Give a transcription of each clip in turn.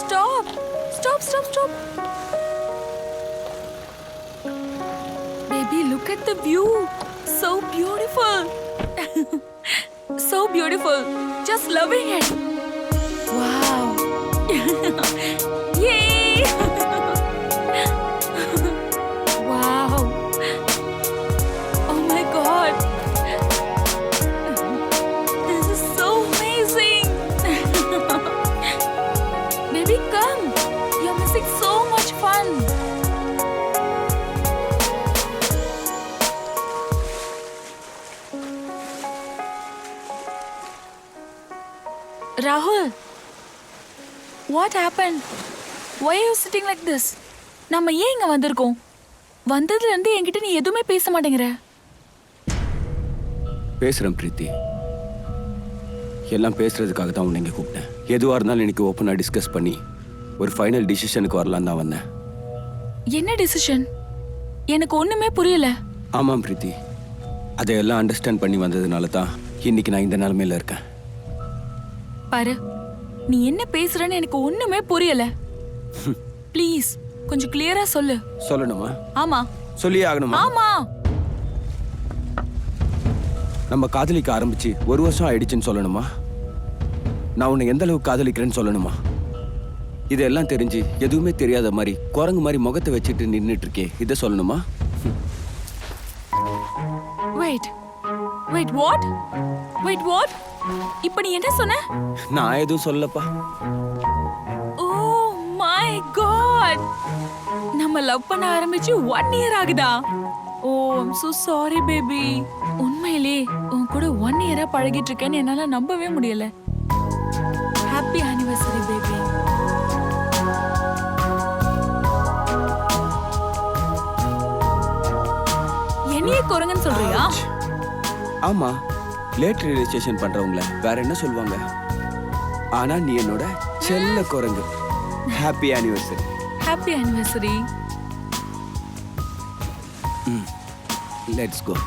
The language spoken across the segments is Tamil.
stop. Stop, stop, stop. Baby, look at the view. So beautiful. So beautiful. Just loving it. Wow. Yay. Wow. Oh my God. This is so amazing. Baby, come. You're missing so much fun. Rahul, what happened? Why are you sitting like this? நம்ம ஏன் இங்க வந்திருக்கோம்? வந்ததுல இருந்து என்கிட்ட நீ எதுவுமே பேச மாட்டேங்கிற. பேசுறேன் பிரீத்தி. எல்லாம் பேசுறதுக்காக தான் உன்னை இங்க கூப்பிட்டேன். எதுவா இருந்தாலும் இன்னைக்கு ஓப்பனா டிஸ்கஸ் பண்ணி ஒரு ஃபைனல் டிசிஷனுக்கு வரலாம் தான் வந்தேன். என்ன டிசிஷன்? எனக்கு ஒண்ணுமே புரியல. ஆமாம் பிரீத்தி, அதையெல்லாம் அண்டர்ஸ்டாண்ட் பண்ணி வந்ததுனால தான் இன்னைக்கு நான் இந்த நிலைமையில இருக்கேன். பாரு, நீ என்ன பேசுறன்னு எனக்கு ஒண்ணுமே புரியல. ப்ளீஸ் கொஞ்சம் கிளியரா சொல்லு. சொல்லணுமா? ஆமா. சொல்லியே ஆகணுமா? ஆமா. நம்ம காதலிக்க ஆரம்பிச்சு 1 வருஷம் ஆயிடுச்சுன்னு சொல்லணுமா? நான் உன்னை எந்த அளவுக்கு காதலிக்கிறேன்னு சொல்லணுமா? இதெல்லாம் தெரிஞ்சு எதுவுமே தெரியாத மாதிரி குரங்கு மாதிரி முகத்தை வச்சுட்டு நின்னுட்டு இருக்கே, இதை சொல்லணுமா? Wait. Wait, what? Wait, what? இப்ப நீ என்ன சொன்ன? நான் எதுவும் சொல்லப்பா. Oh my God. நம்ம லவ் பண்ண ஆரம்பிச்சு 1 year ஆகுதா? Oh, I'm so sorry baby. உண்மையிலே உன் கூட 1 year பழகிட்டு இருக்கேன்னு என்னால நம்பவே முடியல. Happy anniversary baby. என்னையே குரங்குன்னு சொல்றியா? ஆமா, லேட் ரியலைசேஷன் பண்றவங்கள வேற என்ன சொல்லுவாங்க? ஆனா நீ என்னோட செல்ல குரங்கு. Happy anniversary. Happy anniversary. Let's go.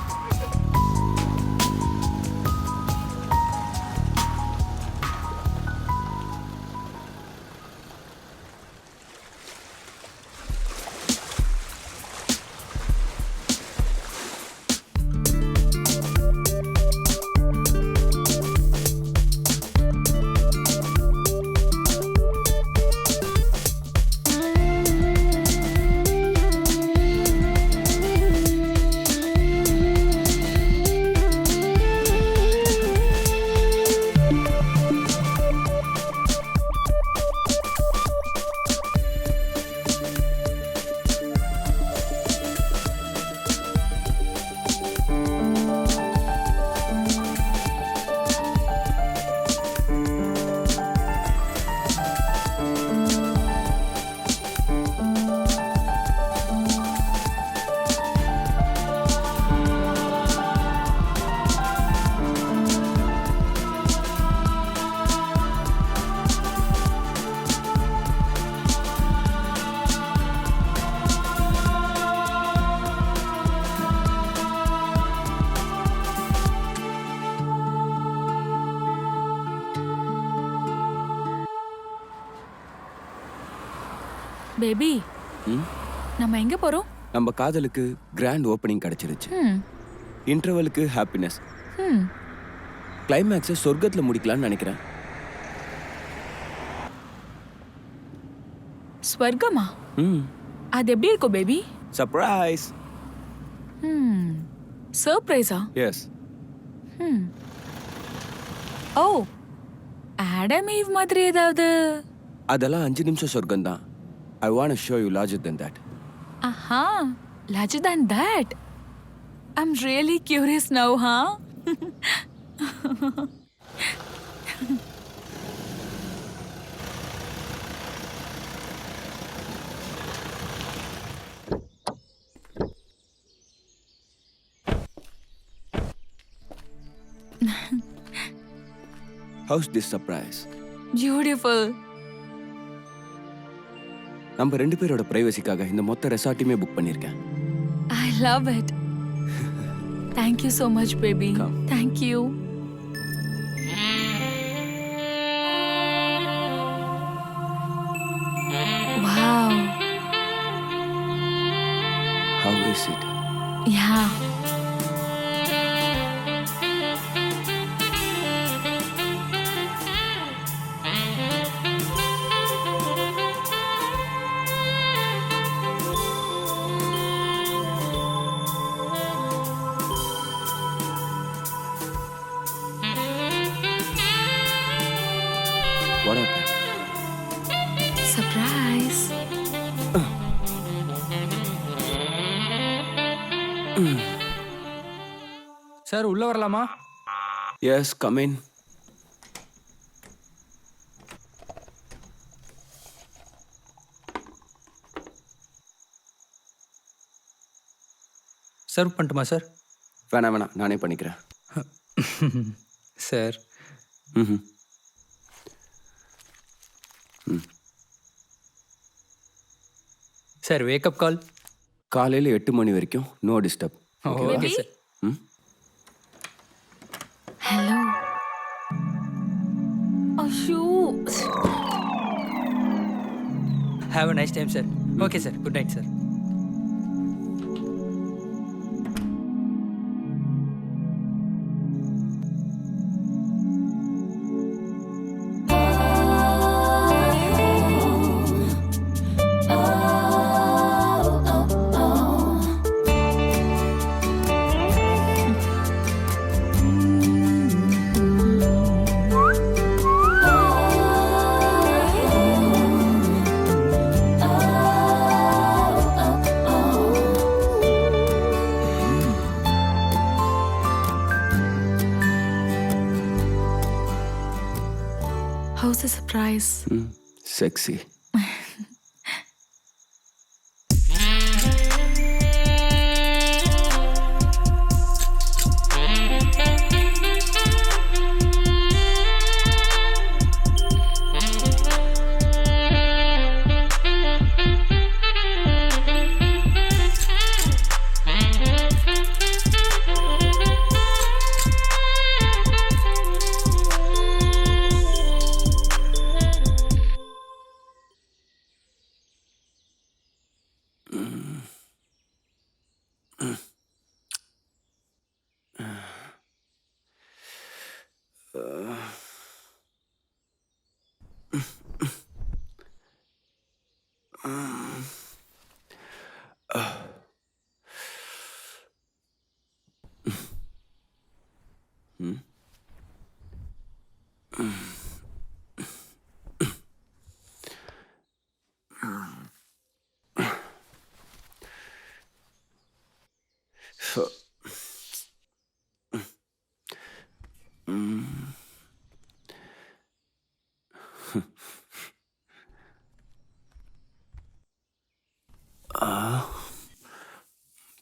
Baby, நம்ம எங்க போறோம்? நம்ம காதலுக்கு கிராண்ட் ஓப்பனிங் கிடைச்சிருச்சு. இன்டர்வலுக்கு ஹாப்பினஸ். கிளைமேக்ஸை சொர்க்கத்துல முடிக்கலாம்னு நினைக்கிறேன். ஸ்வர்க்கமா? அது எப்படி இருக்கும் பேபி? சர்ப்ரைஸ். சர்ப்ரைஸா? எஸ். ஓ, ஆடம் ஈவ் மாதிரி ஏதாவது? அதெல்லாம் 5 நிமிஷம் சொர்க்கம் தான். I want to show you larger than that. Aha, larger than that. I'm really curious now, huh? How's this surprise? Beautiful. நம்ம 2 பேரோட பிரைவசிக்காக இந்த மொத்த ரெசார்ட்டையுமே புக் பண்ணிருக்கேன். I love it. Thank you so much, baby. Come. Thank you. Please sit. Yeah What happened? Surprise. Sir உள்ள வரலாமா? Yes, come in. சர்வ் பண்ணட்டுமா சார்? வேணாம் நானே பண்ணிக்கிறேன். சார் ம்ஹும். Sir wake up call. காலையில் 8 மணி வரைக்கும் no disturb. Okay sir. Hello. ஐயோ. Have a nice time sir. Okay sir, good night sir. How's the surprise? Sexy.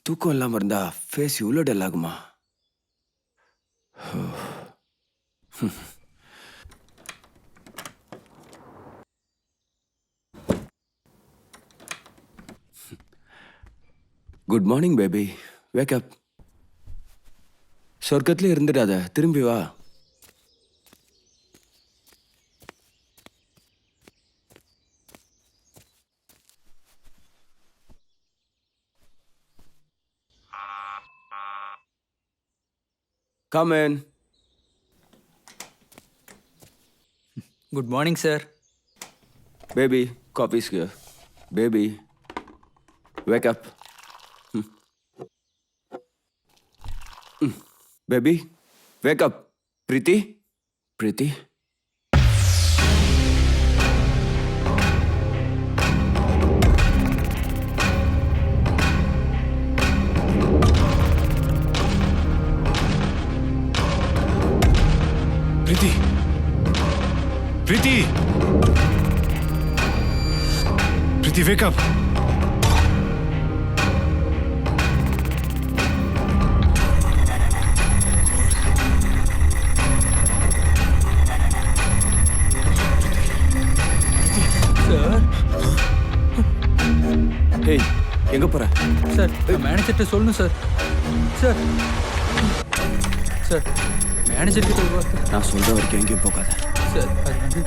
தூக்கம் இல்லாமல் இருந்தா ஃபேஸ் இவ்வளோ டல் ஆகுமா? Good morning baby, wake up. சொர்க்கத்துல இருந்துடாத, திரும்பி வா. Come in. Good morning sir. Baby, coffee's here. Baby, wake up. Baby, wake up. Preeti? Preeti? Preeti! Preeti! Preeti, wake up! Sir Hey, எங்க போற? சார் மேனேஜர்கிட்ட சொல்லணும் சார். சார் சார் மேனேஜர்கிட்ட ஒரு வார்த்தை. நான் சொல்ற வரைக்கும் எங்கேயும் போகாத. சார் அது வந்து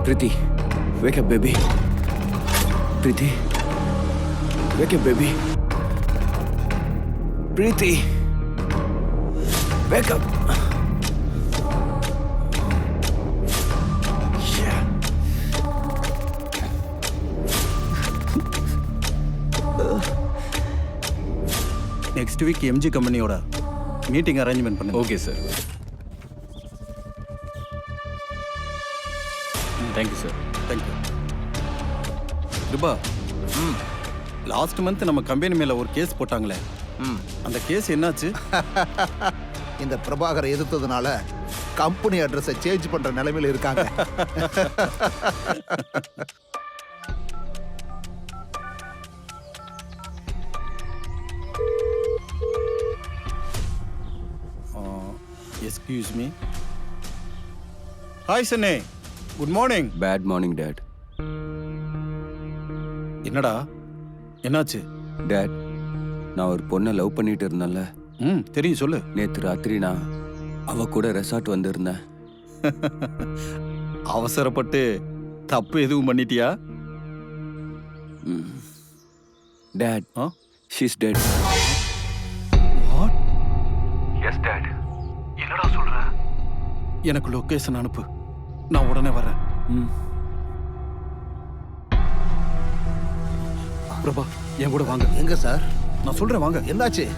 Preeti, wake up, baby. Preeti, wake up, baby. Preeti, wake up. Yeah. Next week MG கம்பெனியோட மீட்டிங் அரேஞ்ச்மெண்ட் பண்ணுங்க. Okay sir. Thank you sir. Thank you. Kiruba, last month நம்ம கம்பெனி மேல ஒரு கேஸ் போட்டாங்களே, அந்த கேஸ் என்னாச்சு? இந்த பிரபாகரை எதிர்த்ததுனால கம்பெனி அட்ரஸை சேஞ்ச் பண்ற நிலைமையில இருக்காங்க. Excuse me. ஹாய் சன்னே, good morning. Bad morning, Dad. என்னடா என்னாச்சு? Dad, நான் ஒரு பொண்ணை லவ் பண்ணிட்டு இருந்தேன்ல. தெரியும், சொல்லு. நேத்து ராத்திரி நான் அவ கூட ரெசார்ட் வந்திருந்தேன். அவசரப்பட்டு தப்பு எதுவும் பண்ணிட்டியா? Dad, she's dead. What? Yes, Dad. என்னடா சொல்ற? எனக்கு லொகேஷன் அனுப்பு, நான் உடனே வரேன். பிரபா, என் கூட வாங்க. எங்க சார்? நான் சொல்றேன், வாங்க. என்னாச்சு?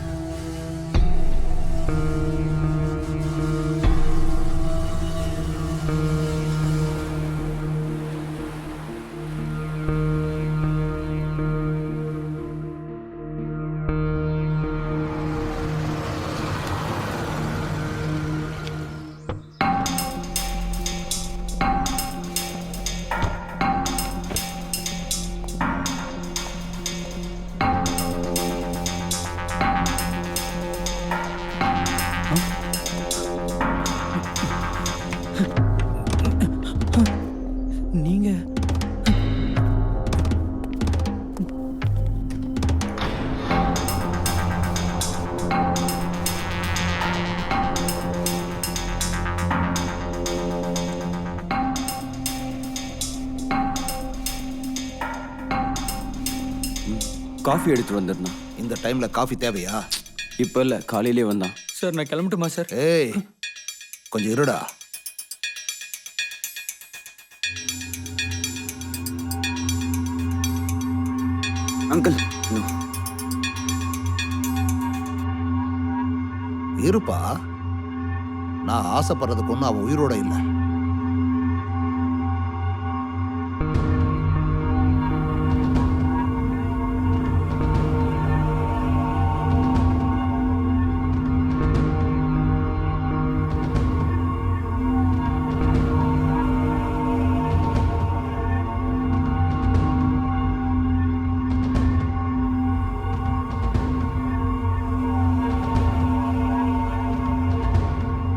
நீங்க காஃபி எடுத்துட்டு வந்திருந்தான். இந்த டைம்ல காஃபி தேவையா? இப்ப இல்ல, காலையிலே வந்தான். சார் நான் கிளம்பட்டுமா சார்? ஏய், கொஞ்சம் இருடா. அங்கிள், இருப்பா, நான் ஆசைப்படுறதுக்கு ஒன்றும் அவன் உயிரோட இல்லை.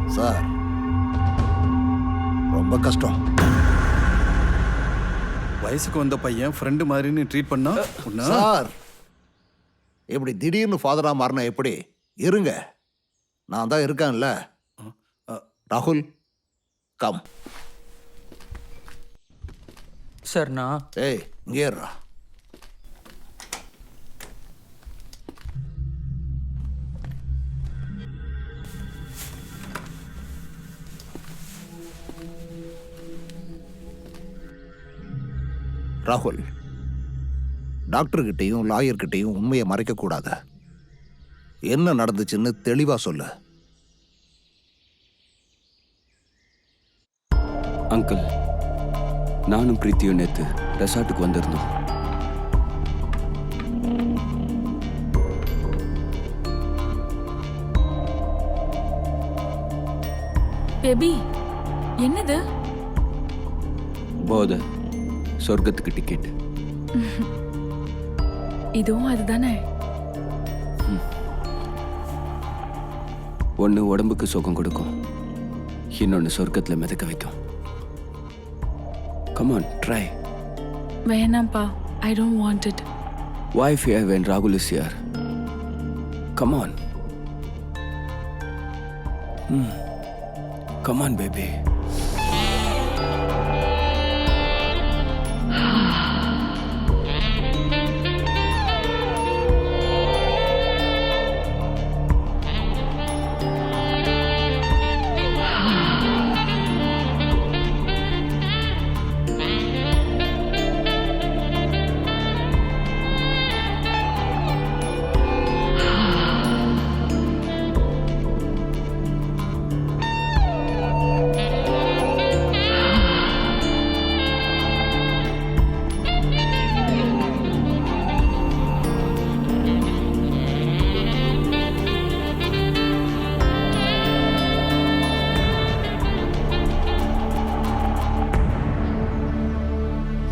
சார், ரொம்ப கஷ்டம். வயசுக்கு வந்த பையன் ஃப்ரெண்டு மாதிரின்னு ட்ரீட் பண்ணா உன்னை- சார், இப்படி திடீர்னு ஃபாதரா மாறினா எப்படி? இருங்க, நான் தான் இருக்கேன்ல. ராகுல், கம். சார் நான் ஏய், இங்கே இருடா. ராகுல், டாக்டர்கிட்டையும் லாயர்கிட்டையும் உண்மையை மறைக்கக்கூடாது. என்ன நடந்துச்சுன்னு தெளிவா சொல்லு. அங்கிள், நானும் பிரீத்தியும் நேத்து ரெசார்ட்டுக்கு வந்திருந்தோம். பேபி, என்னது? போத சொர்க்கத்துக்கு டிக்கெட். இதுவும் அதுதானே? ஒன்னு உடம்புக்கு சுகம் கொடுக்கும், இன்னொன்னு சொர்க்கத்துல மிதக்க வைக்கும். Come on, try. வேணாம்ப்பா, I don't want it. Why fear when Rahul is here? Come on. Come on, baby.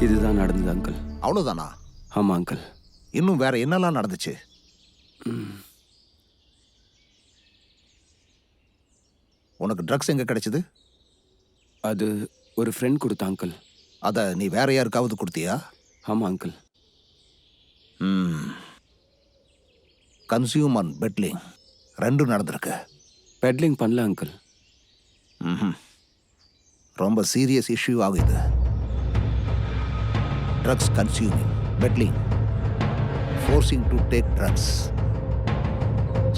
இதுதான் நடந்தது அங்கிள். அவ்வளோதானா? ஆமா அங்கிள். இன்னும் வேற என்னெல்லாம் நடந்துச்சு? உனக்கு ட்ரக்ஸ் எங்க கிடைச்சது? அது ஒரு ஃப்ரெண்ட் கொடுத்த அங்கிள். அதை நீ வேற யாருக்காவது கொடுத்தியா? ஆமா அங்கிள். கன்சியூம் அண்ட் பெட்லிங் ரெண்டும் நடந்திருக்கு. பெட்லிங் பண்ணல அங்கிள். ரொம்ப சீரியஸ் இஷ்யூ ஆகுது. Drugs consuming, peddling, forcing to take drugs,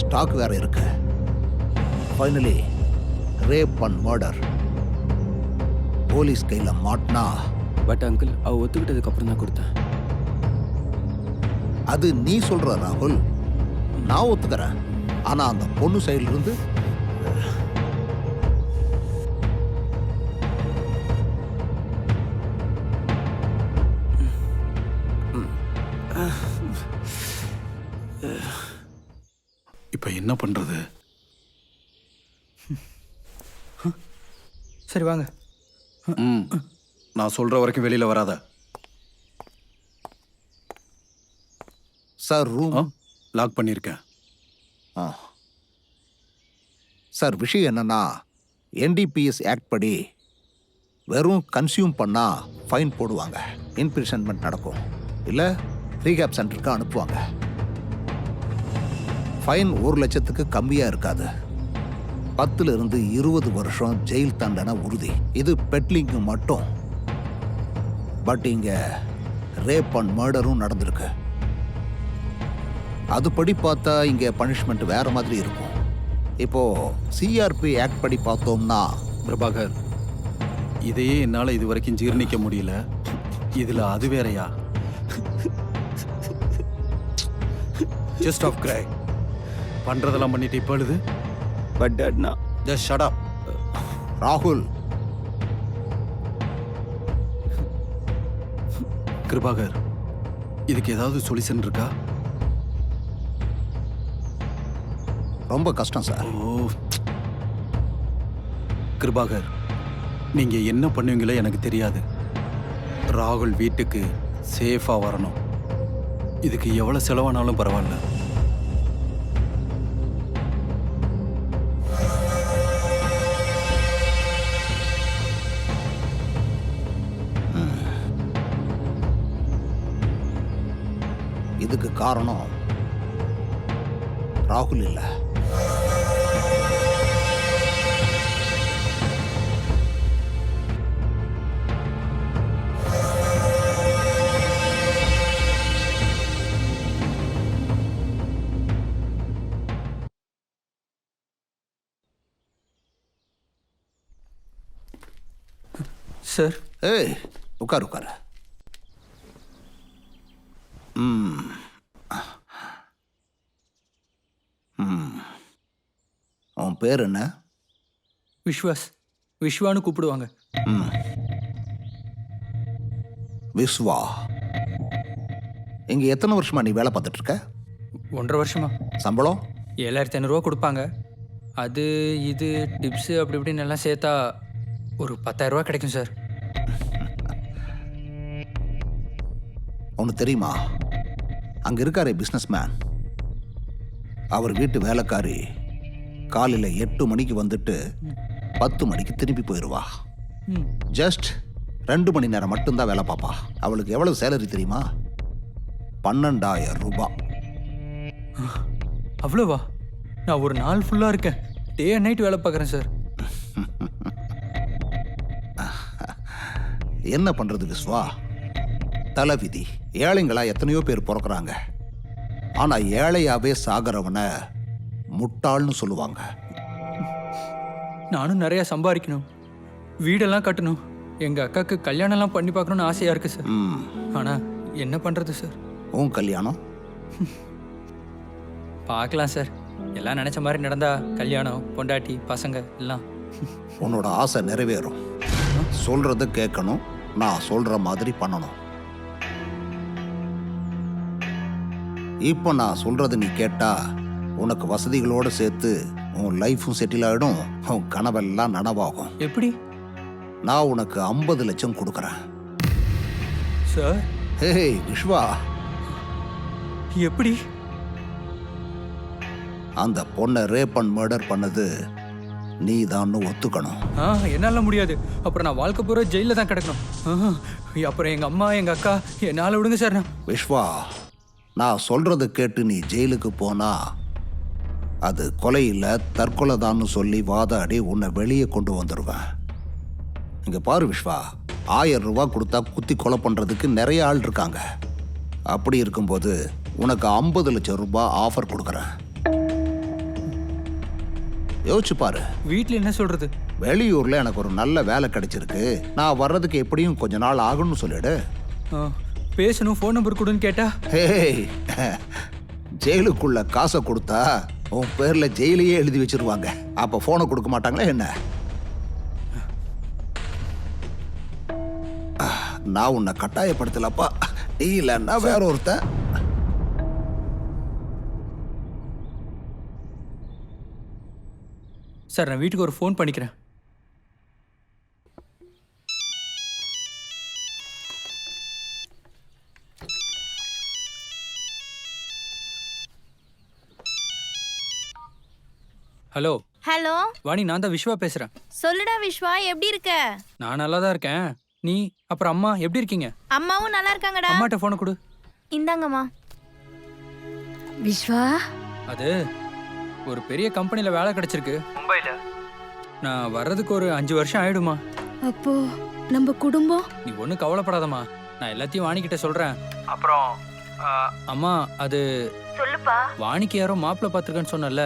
stock வேற இருக்கு. Finally rape and murder. Police கையில் மாட்டினா பட் அங்கிள், அவ ஒத்துக்கிட்டதுக்கு அப்புறம் தான் கொடுத்தேன். அது நீ சொல்ற ராகுல், நான் ஒத்துக்கிறேன். ஆனா அந்த பொண்ணு சைடுல இருந்து இப்போ என்ன பண்றது? சரி வாங்க. நான் சொல்ற வரைக்கும் வெளியில வராத. சார் ரூம் லாக் பண்ணியிருக்கேன். சார் விஷயம் என்னன்னா, NDPS ஆக்ட் படி வெறும் கன்சியூம் பண்ணா ஃபைன் போடுவாங்க, இன்பிரிசன்மெண்ட் நடக்கும், இல்லை ரீஹேப் சென்டருக்கு அனுப்புவாங்க. ஃபைன் 1 லட்சத்துக்கு கம்மியாக இருக்காது. 10 to 20 வருஷம் ஜெயில் தண்டனை உறுதி. இது பெட்லிங்கு மட்டும். பட் இங்கே ரேப் அண்ட் மர்டரும் நடந்திருக்கு. அதுபடி பார்த்தா இங்கே பனிஷ்மெண்ட் வேற மாதிரி இருக்கும். இப்போ CRP ஆக்ட் படி பார்த்தோம்னா, பிரபாகர், இதையே என்னால் இது வரைக்கும் ஜீர்ணிக்க முடியல. இதில் அது வேறையா? ஜஸ்ட் ஆஃப் கிரை பண்ணுறதெல்லாம் பண்ணிட்டு இப்போ எழுது. பட் டாட் நான் ஜஸ்ட் ஷட் அப். ராகுல், கிருபாகர், இதுக்கு ஏதாவது சொல்யூஷன் இருக்கா? ரொம்ப கஷ்டம் சார். ஓ கிருபாகர், நீங்க என்ன பண்ணுவீங்களோ எனக்கு தெரியாது. ராகுல் வீட்டுக்கு சேஃபா வரணும். இதுக்கு எவ்வளவு செலவானாலும் பரவாயில்ல. இதுக்கு காரணம் ராகுல் இல்லை. சார். ஏய், உட்கார் உட்கார். உன் பேர் என்ன? விஸ்வாஸ். விஸ்வான்னு கூப்பிடுவாங்க. விஸ்வா. இங்கே எத்தனை வருஷமா நீ வேலை பார்த்துட்டு இருக்க? 1.5 வருஷமா. சம்பளம் 7500 கொடுப்பாங்க. அது இது டிப்ஸு அப்படி இப்படின்னு எல்லாம் சேர்த்தா ஒரு 10,000 ரூபா கிடைக்கும் சார். உனக்கு தெரியுமா, அங்கே இருக்காரே பிஸ்னஸ் மேன், அவர் வீட்டு வேலைக்காரி காலையில் 8 மணிக்கு வந்துட்டு 10 மணிக்கு திரும்பி போயிடுவா. ஜஸ்ட் 2 மணி நேரம் மட்டும்தான் வேலை பார்ப்பா. அவளுக்கு எவ்வளவு சேலரி தெரியுமா? 12,000 ரூபாய். அவ்வளோவா? நான் ஒரு நாள் ஃபுல்லாக இருக்கேன், டே அண்ட் நைட் வேலை பார்க்குறேன் சார். என்ன பண்றது விஸ்வா, தலைவிதி. ஏழைங்களா எத்தனையோ பேர் பிறக்கிறாங்க. ஆனா ஏழையாவே சாகிறவனை முட்டாள்னு சொல்லுவாங்க. நானும் நிறைய சம்பாதிக்கணும், வீடெல்லாம் கட்டணும், எங்கள் அக்காவுக்கு கல்யாணம்லாம் பண்ணி பார்க்கணுன்னு ஆசையாக இருக்குது சார். ஆனால் என்ன பண்ணுறது சார்? உன் கல்யாணம் பார்க்கலாம் சார். எல்லாம் நினச்ச மாதிரி நடந்தா கல்யாணம், பொண்டாட்டி, பசங்க எல்லாம். உன்னோட ஆசை நிறைவேறும். சொல்றத கேட்கணும், நான் சொல்ற மாதிரி பண்ணணும். இப்போ நான் சொல்றது நீ கேட்டா உனக்கு வசதிகளோடு சேர்த்து உன் லைஃப்பும் செட்டில் ஆகிடும், உன் கனவெல்லாம் நனவாகும். எப்படி? நான் உனக்கு 50 லட்சம் கொடுக்குறேன். சார் ஹேய் விஸ்வா, எப்படி? அந்த பொண்ணை ரேப் அண்ட் மர்டர் பண்ணது நீ தான் ஒத்துக்கணும். என்னால முடியாது. அப்புறம் நான் வாழ்க்கை பூரா ஜெயில தான் கிடக்கணும். அப்புறம் எங்க அம்மா எங்க அக்கா என்னால விடுங்க சார். விஸ்வா, நான் சொல்றதை கேட்டு நீ ஜெயிலுக்கு போனா அது கொலை இல்லை தற்கொலை தான்னு சொல்லி வாதாடி உன்னை வெளியே கொண்டு வந்துடுவேன். இங்க பாரு விஸ்வா, 1000 ரூபாய் கொடுத்தா குத்தி கொலை பண்றதுக்கு நிறைய ஆள் இருக்காங்க. அப்படி இருக்கும்போது உனக்கு 50 லட்சம் ரூபாய் ஆஃபர் கொடுக்குறேன். யோசிச்சு பாரு. வீட்டில் என்ன சொல்றது? வெளியூர்ல எனக்கு ஒரு நல்ல வேலை கிடைச்சிருக்கு, நான் வர்றதுக்கு எப்படியும் கொஞ்ச நாள் ஆகும்னு சொல்லிடு. பேசணும், ஃபோன் நம்பர் கொடுன்னு கேட்டா? ஹேய், ஜெயிலுக்குள்ள காசை கொடுத்தா உன் பேர்ல ஜெயிலையே எழுதி வச்சிருவாங்க. அப்ப போனை கொடுக்க மாட்டாங்களா என்ன? நான் உன்னை கட்டாயப்படுத்தலப்பா. நீ இல்லைன்னா வேற ஒருத்தன். சார், நான் வீட்டுக்கு ஒரு ஃபோன் பண்ணிக்கிறேன். ஹலோ ஹலோ வாணி, நான் தான் விஸ்வா பேசுறேன். சொல்லுடா விஸ்வா, எப்படி இருக்க? நான் நல்லா தான் இருக்கேன். நீ அப்புறம் அம்மா எப்படி இருக்கீங்க? அம்மாவும் நல்லா இருக்காங்கடா. அம்மாட்ட ஃபோனை கொடு. இந்தாங்கம்மா. விஸ்வா, அது ஒரு பெரிய கம்பெனியில் வேலை கிடைச்சிருக்கு மும்பையில். நான் வர்றதுக்கு ஒரு 5 வருஷம் ஆயிடுமா. அப்போ நம்ம குடும்பம்? நீ ஒன்றும் கவலைப்படாதம்மா, நான் எல்லாத்தையும் வாணிக்கிட்ட சொல்கிறேன். அப்புறம் அம்மா, அது சொல்லுப்பா. வாணிக்கு யாரோ மாப்பிள்ளை பார்த்துருக்கேன்னு சொன்னல,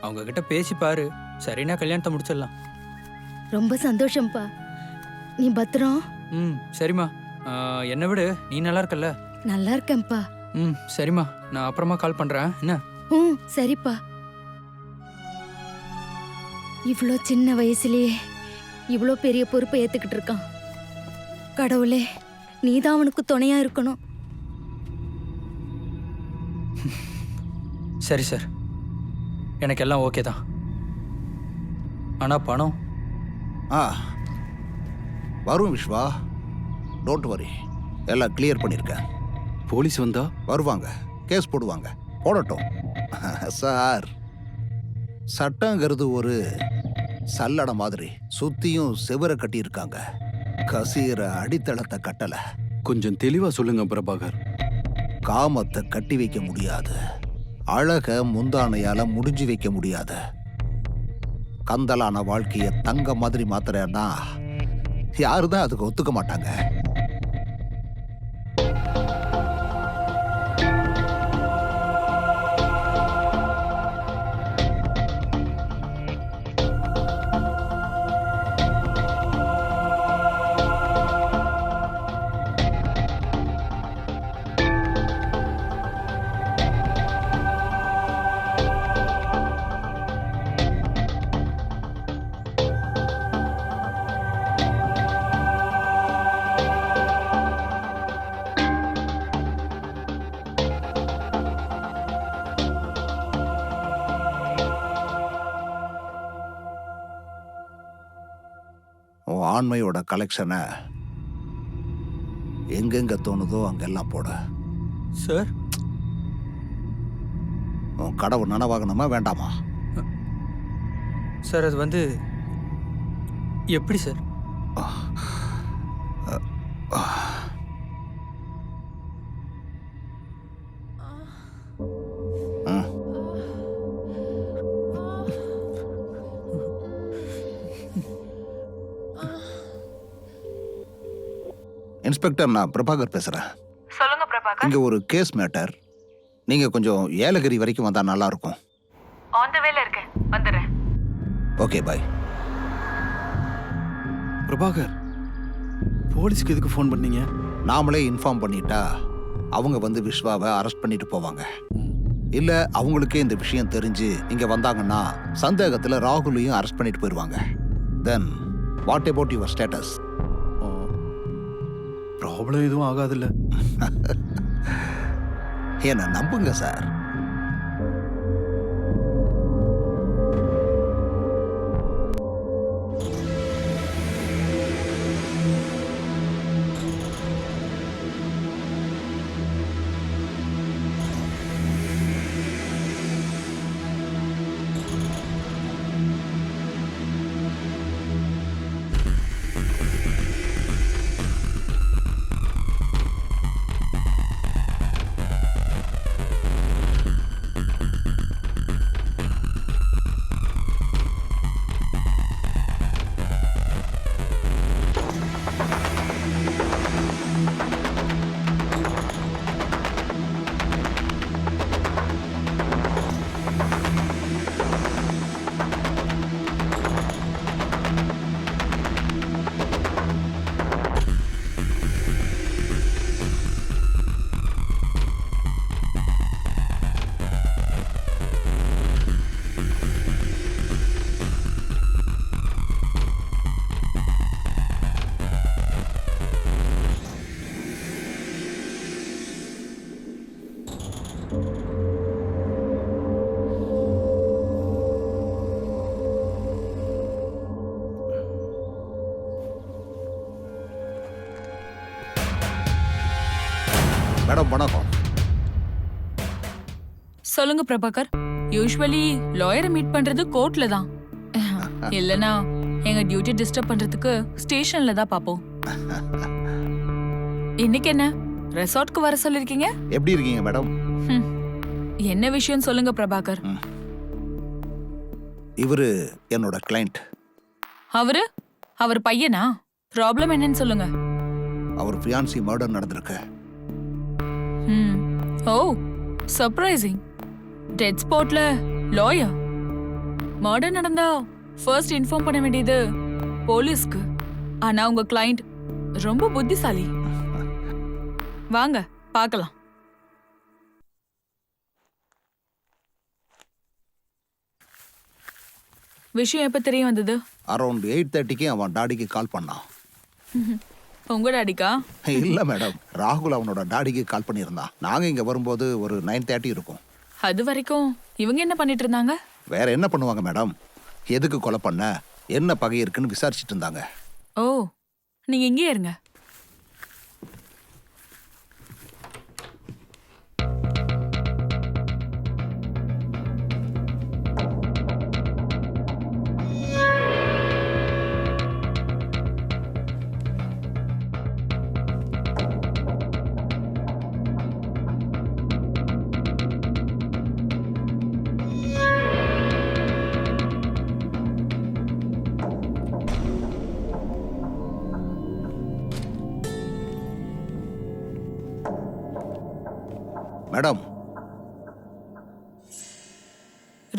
அவங்க கிட்ட பேசி பாரு. சரினா கல்யாணத்தை முடிச்சிடலாம். ரொம்ப சந்தோஷம்ப்பா. நீ பத்திரம். சரிம்மா. என்னை விடு, நீ நல்லா இருக்கல்ல? நல்லா இருக்கேன்ப்பா. சரிம்மா, நான் அப்புறமா கால் பண்றேன். என்ன? சரிப்பா. இவ்வளோ சின்ன வயசுலயே இவ்வளோ பெரிய பொறுப்பை ஏத்துக்கிட்டு இருக்கான். கடவுளே, நீதான் அவனுக்கு துணையா இருக்கணும். சரி சார், எனக்கு எல்லாம் ஓகே தான். ஆனா பணம் வரும் விஸ்வா, டோன்ட் வரி, எல்லாம் கிளியர் பண்ணியிருக்கேன். போலீஸ் வந்தா வருவாங்க, கேஸ் போடுவாங்க, போடட்டும். சார், சட்டங்கிறது ஒரு சல்லடை மாதிரி சுத்தியும் செவரை கட்டியிருக்காங்க. கசீர அடித்தளத்தை கட்டல. கொஞ்சம் தெளிவா சொல்லுங்க பிரபாகர். காமத்தை கட்டி வைக்க முடியாது, அழக முந்தானையால முடிஞ்சு வைக்க முடியாது. கந்தலான வாழ்க்கைய தங்க மாதிரி மாத்துறேன்னா யாருதான் அதுக்கு ஒத்துக்க மாட்டாங்க. ஆண்மையோட கலெக்ஷனை எங்கெங்க தோணுதோ அங்கெல்லாம் போட. சார், உன் கடவு நனவாகணுமா வேண்டாமா? சார், அது வந்து எப்படி சார்? இன்ஸ்பெக்டர், நான் பிரபாகர் பேசுறேன். சொல்லுங்க பிரபாகர். இங்க ஒரு கேஸ் மேட்டர். நீங்க கொஞ்சம் ஏலகிரி வரைக்கும் வந்தா நல்லா இருக்கும். ஆன் தி வேல இருக்கேன், வந்துடுறேன். Okay, by. பிரபாகர், போலீஸ்க்கு எதுக்கு ஃபோன் பண்ணீங்க? நாமளே இன்ஃபார்ம் பண்ணிட்டா அவங்க வந்து விஸ்வாவை அரெஸ்ட் பண்ணிட்டு போவாங்க. இல்ல அவங்களுக்கே இந்த விஷயம் தெரிஞ்சு இங்க வந்தாங்கன்னா சந்தேகத்துல ராகுலையும் அரெஸ்ட் பண்ணிட்டு போயிடுவாங்க. Then what about your status? Problem எதுவும் ஆகாதுல்ல? என்ன நம்புங்க சார். மேடம் வணக்கம். சொல்லுங்க பிரபாகர். யூசுவலி லாயரை மீட் பண்றது கோர்ட்ல தான். இல்லனா எங்க டியூட்டி டிஸ்டர்ப் பண்றதுக்கு ஸ்டேஷன்ல தான் பாப்போம். இன்னைக்கு என்ன ரெசார்ட்க்கு வர சொல்லிருக்கீங்க? எப்படி இருக்கீங்க மேடம்? என்ன விஷயம் சொல்லுங்க பிரபாகர். இவரு என்னோட கிளைண்ட். அவர் பையனா? ப்ராப்ளம் என்னன்னு சொல்லுங்க. அவர் ஃபியான்சி மர்டர் நடந்திருக்கு. ஓ சர்ப்ரைசிங். டெட் ஸ்பாட்ல லாயர். மர்டர் நடந்தா ஃபர்ஸ்ட் இன்ஃபார்ம் பண்ண வேண்டியது போலீஸ்க்கு. ஆனா உங்க கிளைண்ட் ரொம்ப புத்திசாலி. வாங்க பார்க்கலாம். விஷயம் எப்ப தெரிய வந்தது? அரௌண்ட் 8:30க்கு அவன் டாடிக்கு கால் பண்ணான். உங்க டாடிக்கா? இல்ல மேடம், ராகுல் அவனோட டாடிக்கு கால் பண்ணியிருந்தான். நாங்க இங்க வரும்போது ஒரு 9:30 இருக்கும். அது வரைக்கும் இவங்க என்ன பண்ணிட்டு இருந்தாங்க? வேற என்ன பண்ணுவாங்க மேடம்? எதுக்கு கொலை பண்ண, என்ன பகை இருக்குன்னு விசாரிச்சுட்டு இருந்தாங்க. ஓ நீங்க இங்கே இருங்க. Madam,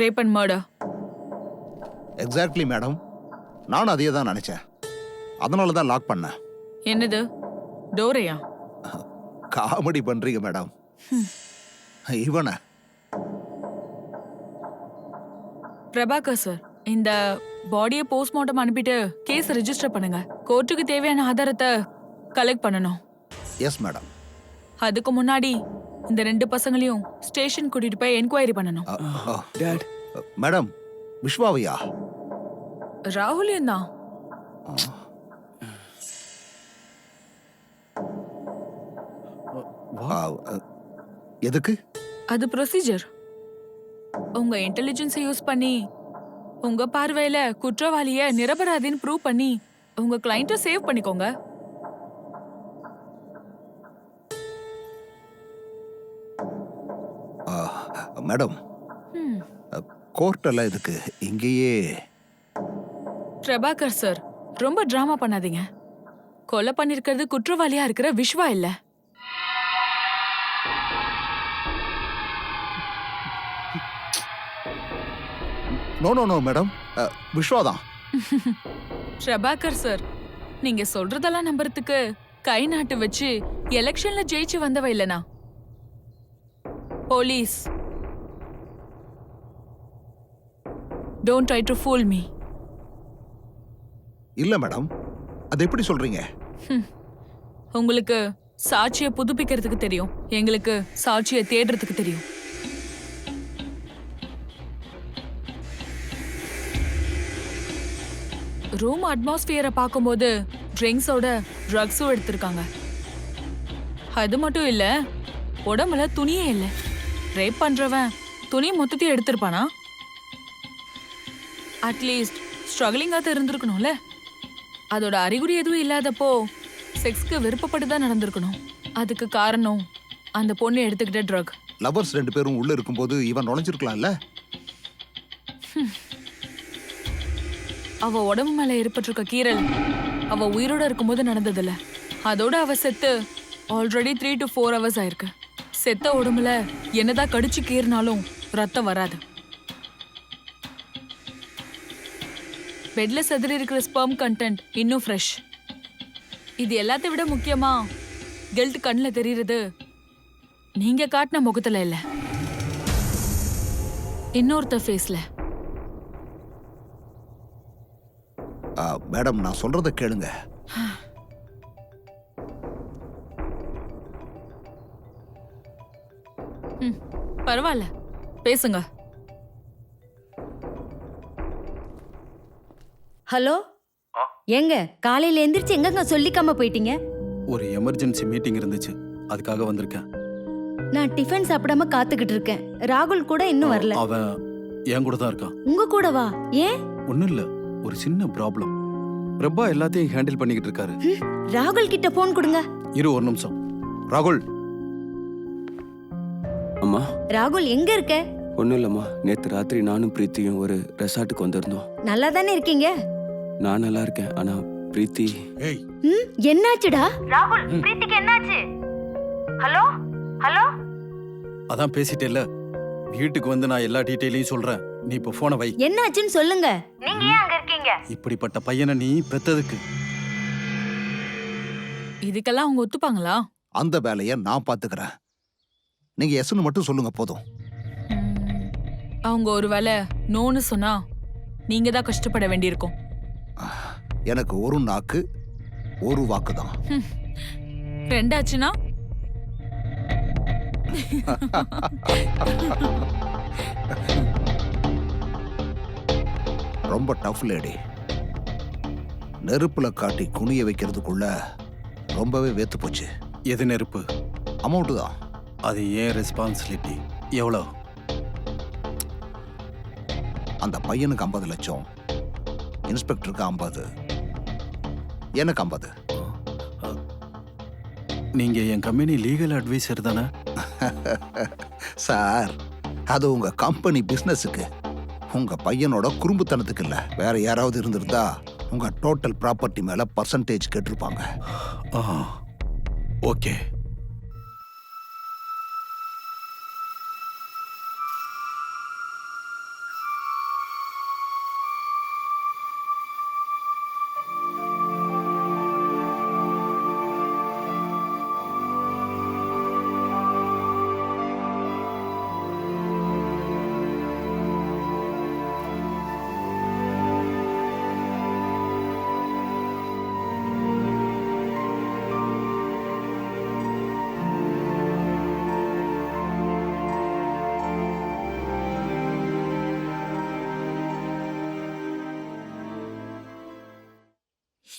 rape and murder. Exactly madam, நானும் அதையே தான் நினைச்சேன். அதனால தான் லாக் பண்ணேன். என்னது டோரையா? காமெடி பண்றீங்க மேடம். இவன பிரபாகர் சார், இந்த பாடியை போஸ்ட்மார்ட்டம் அனுப்பிட்டு கேஸ் ரெஜிஸ்டர் பண்ணுங்க. கோர்ட்டுக்கு தேவையான ஆதாரத்தை கலெக்ட் பண்ணணும். Yes madam. அதுக்கு முன்னாடி இந்த 2 பசங்களையும் ஸ்டேஷன் கூட்டிட்டு போய் என்கொயரி பண்ணணும். Dot, madam, விஸ்வாவையா? ராகுலியம் தான். எதுக்கு? அது ப்ரொசீஜர். உங்க இன்டெலிஜென்ஸை யூஸ் பண்ணி உங்க பார்வையில குற்றவாளிய நிரபராதின்னு ப்ரூவ் பண்ணி உங்க கிளையண்ட்டை சேவ் பண்ணிக்கோங்க. மேடம், கோர்ட்டெல்லாம் எதுக்கு? இங்கேயே. பிரபாகர் சார், ரொம்ப டிராமா பண்ணாதீங்க. கொலை பண்ணிருக்கிறது குற்றவாளியா இருக்கிற விஸ்வா இல்ல. நோ நோ நோ மேடம், விஸ்வாதான். பிரபாகர் சார், நீங்க சொல்றதெல்லாம் நம்புறதுக்கு கை நாட்டு வச்சு எலெக்ஷன்ல ஜெயிச்சு வந்தவ இல்லனா police. Don't try to pool me. இல்ல மேடம், அது எப்படி சொல்றீங்க? உங்களுக்கு சாட்சியை புதுப்பிக்கிறதுக்கு தெரியும், எங்களுக்கு சாட்சியை தேடுறதுக்கு தெரியும். ரூம் அட்மாஸ்பியரை பார்க்கும்போது ட்ரிங்க்ஸோட ட்ரக்ஸும் எடுத்திருக்காங்க. அது மட்டும் இல்ல, உடம்புல துணியே இல்லை. ரேப் பண்றவன் துணி மொத்தத்தையும் எடுத்திருப்பானா? அட்லீஸ்ட் ஸ்ட்ரகிளிங்காக இருந்திருக்கணும்ல. அதோட அறிகுறி எதுவும் இல்லாதப்போ செக்ஸ்க்கு விருப்பப்பட்டு தான் நடந்திருக்கணும். அதுக்கு காரணம் அந்த பொண்ணு எடுத்துக்கிட்ட ட்ரக். லவர்ஸ் 2 பேரும் உள்ள இருக்கும்போது இவன் நுழைஞ்சிருக்கலாம்ல. அவ உடம்பு மேல ஏற்பட்டிருக்க கீறல் அவ உயிரோட இருக்கும்போது நடந்ததில்ல. அதோட அவ செத்து ஆல்ரெடி 3 to 4 hours ஆயிருக்கு. செத்த உடம்புல என்னதான் கடிச்சு கீறினாலும் ரத்தம் வராது. பெட்ல செதறி இருக்கிற ஸ்பெர்ம் கண்டென்ட் இன்னும் ஃப்ரெஷ். இது எல்லாத்தை விட முக்கியமா கில்ட் கண்ணில் தெரியுறது நீங்க காட்டின முகத்துல இல்ல, இன்னொருத்த ஃபேஸ்ல. மேடம், நான் சொல்றத கேளுங்க. பரவாயில்ல, பேசுங்க. ஹலோ, எங்க காலையில எந்திரிச்சு எங்கங்க சொல்லிக்காம போயிட்டீங்க? ஒரு எமர்ஜென்சி மீட்டிங் இருந்துச்சு, அதுக்காக வந்திருக்கேன். நான் டிஃபன் சாப்பிடாம காத்துக்கிட்டு இருக்கேன். ராகுல் கூட இன்னும் வரல. அவன் என் கூட தான் இருக்கான். உங்க கூட வா. ஏன்? ஒன்றும் இல்லை, ஒரு சின்ன ப்ராப்ளம். பிரபா எல்லாத்தையும் ஹேண்டில் பண்ணிக்கிட்டு இருக்காரு. ராகுல் கிட்ட போன் கொடுங்க. இரு ஒரு நிமிஷம். ராகுல். அம்மா ராகுல் எங்க இருக்க? ஒன்றும் இல்லைம்மா, நேற்று ராத்திரி நானும் பிரீத்தியும் ஒரு ரெசார்ட்டுக்கு வந்திருந்தோம். நல்லா தானே இருக்கீங்க? நான் நல்லா இருக்கேன், ஆனா பிரீத்தி ஏய், என்னாச்சுடா? ராகுல், பிரீத்திக்கு என்னாச்சு? Hello hello. அதான் பேசிட்டேல்ல, வீட்டுக்கு வந்து நான் எல்லா டீட்டெயிலையும் சொல்றேன். நீ இப்போ போனை வை. என்னாச்சுன்னு சொல்லுங்க. நீங்க ஏன் அங்க இருக்கீங்க? இப்படிப்பட்ட பையனை நீ பெத்ததுக்கு இதுக்கெல்லாம் அவங்க ஒத்துப்பாங்களா? அந்த வேலையை நான் பார்த்துக்கிறேன். நீங்க எஸ்ன்னு மட்டும் சொல்லுங்க போதும். அவங்க ஒருவேளை நோன்னு சொன்னா நீங்க தான் கஷ்டப்பட வேண்டியிருக்கும். எனக்கு ஒரு நாக்கு ஒரு வாக்கு தான். ரெண்டாச்சுன்னா ரொம்ப டஃப் லேடி. நெருப்புல காட்டி குனிய வைக்கிறதுக்குள்ள ரொம்பவே வேத்து போச்சு. எது நெருப்பு? அமௌண்ட் தான். அது ஏன் ரெஸ்பான்சிபிலிட்டி. எவ்வளோ? அந்த பையனுக்கு 50 லட்சம், இன்ஸ்பெக்டருக்கு 50, எனக்கு 50. நீங்க என் கம்பெனி லீகல் அட்வைசர் தானே? சார், அது உங்க கம்பெனி பிசினஸுக்கு, உங்க பையனோட குறும்புத்தனத்துக்கு இல்ல. வேற யாராவது இருந்திருந்தா உங்க டோட்டல் ப்ராப்பர்ட்டி மேல பர்சன்டேஜ் கேட்டிருப்பாங்க. ஓகே.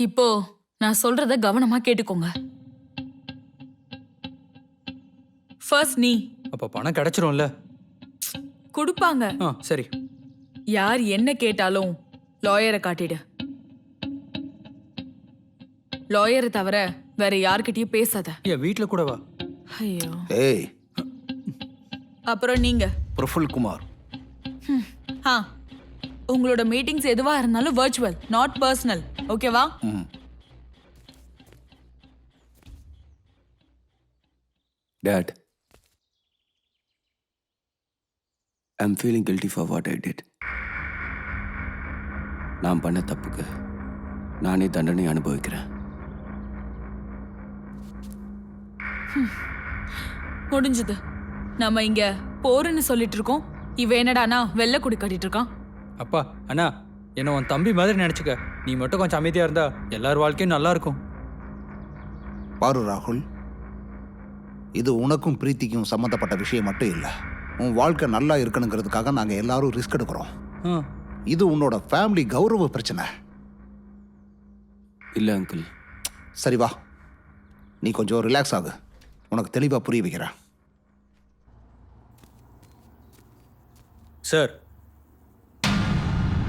இப்போ நான் சொல்றத கவனமா கேட்டுக்கோங்க. ஃபர்ஸ்ட் நீ அப்ப பணம் கிடைச்சிரும்ல? கொடுப்பாங்க. சரி. யார் என்ன கேட்டாலும் லாயரை காட்டிடு. லாயரை தவிர வேற யார்கிட்டயும் பேசாத. என் வீட்ல கூட வா. ஐயோ. ஏய், அப்புறம் நீங்க பிரஃபுல் குமார். ஆ, உங்களோட மீட்டிங்ஸ் எதுவா இருந்தாலும் வர்ச்சுவல், நாட் பர்சனல். ஓகேவா? Date, I'm feeling guilty for what I did. நான் பண்ண தப்புக்கு நானே தண்டனை அனுபவிக்கிறேன். முடிஞ்சது. நம்ம இங்க போருன்னு சொல்லிட்டு இருக்கோம். இவ என்னடானா வெள்ளை குடி கட்டிட்டு இருக்கான். அப்பா, அண்ணா, என்ன உன் தம்பி மாதிரி நினைச்சுக்க. நீ மட்டும் கொஞ்சம் அமைதியா இருந்தா எல்லார் வாழ்க்கையும் நல்லா இருக்கும். பாரு ராகுல், இது உனக்கும் பிரீத்திக்கும் சம்மந்தப்பட்ட விஷயம் மட்டும் இல்லை. உன் வாழ்க்கை நல்லா இருக்கணுங்கிறதுக்காக நாங்கள் எல்லாரும் ரிஸ்க் எடுக்கிறோம். இது உன்னோட ஃபேமிலி கௌரவ பிரச்சனை. இல்லை அங்கிள். சரி வா, நீ கொஞ்சம் ரிலாக்ஸ் ஆகு, உனக்கு தெளிவாக புரிய வைக்கிறேன். சார்,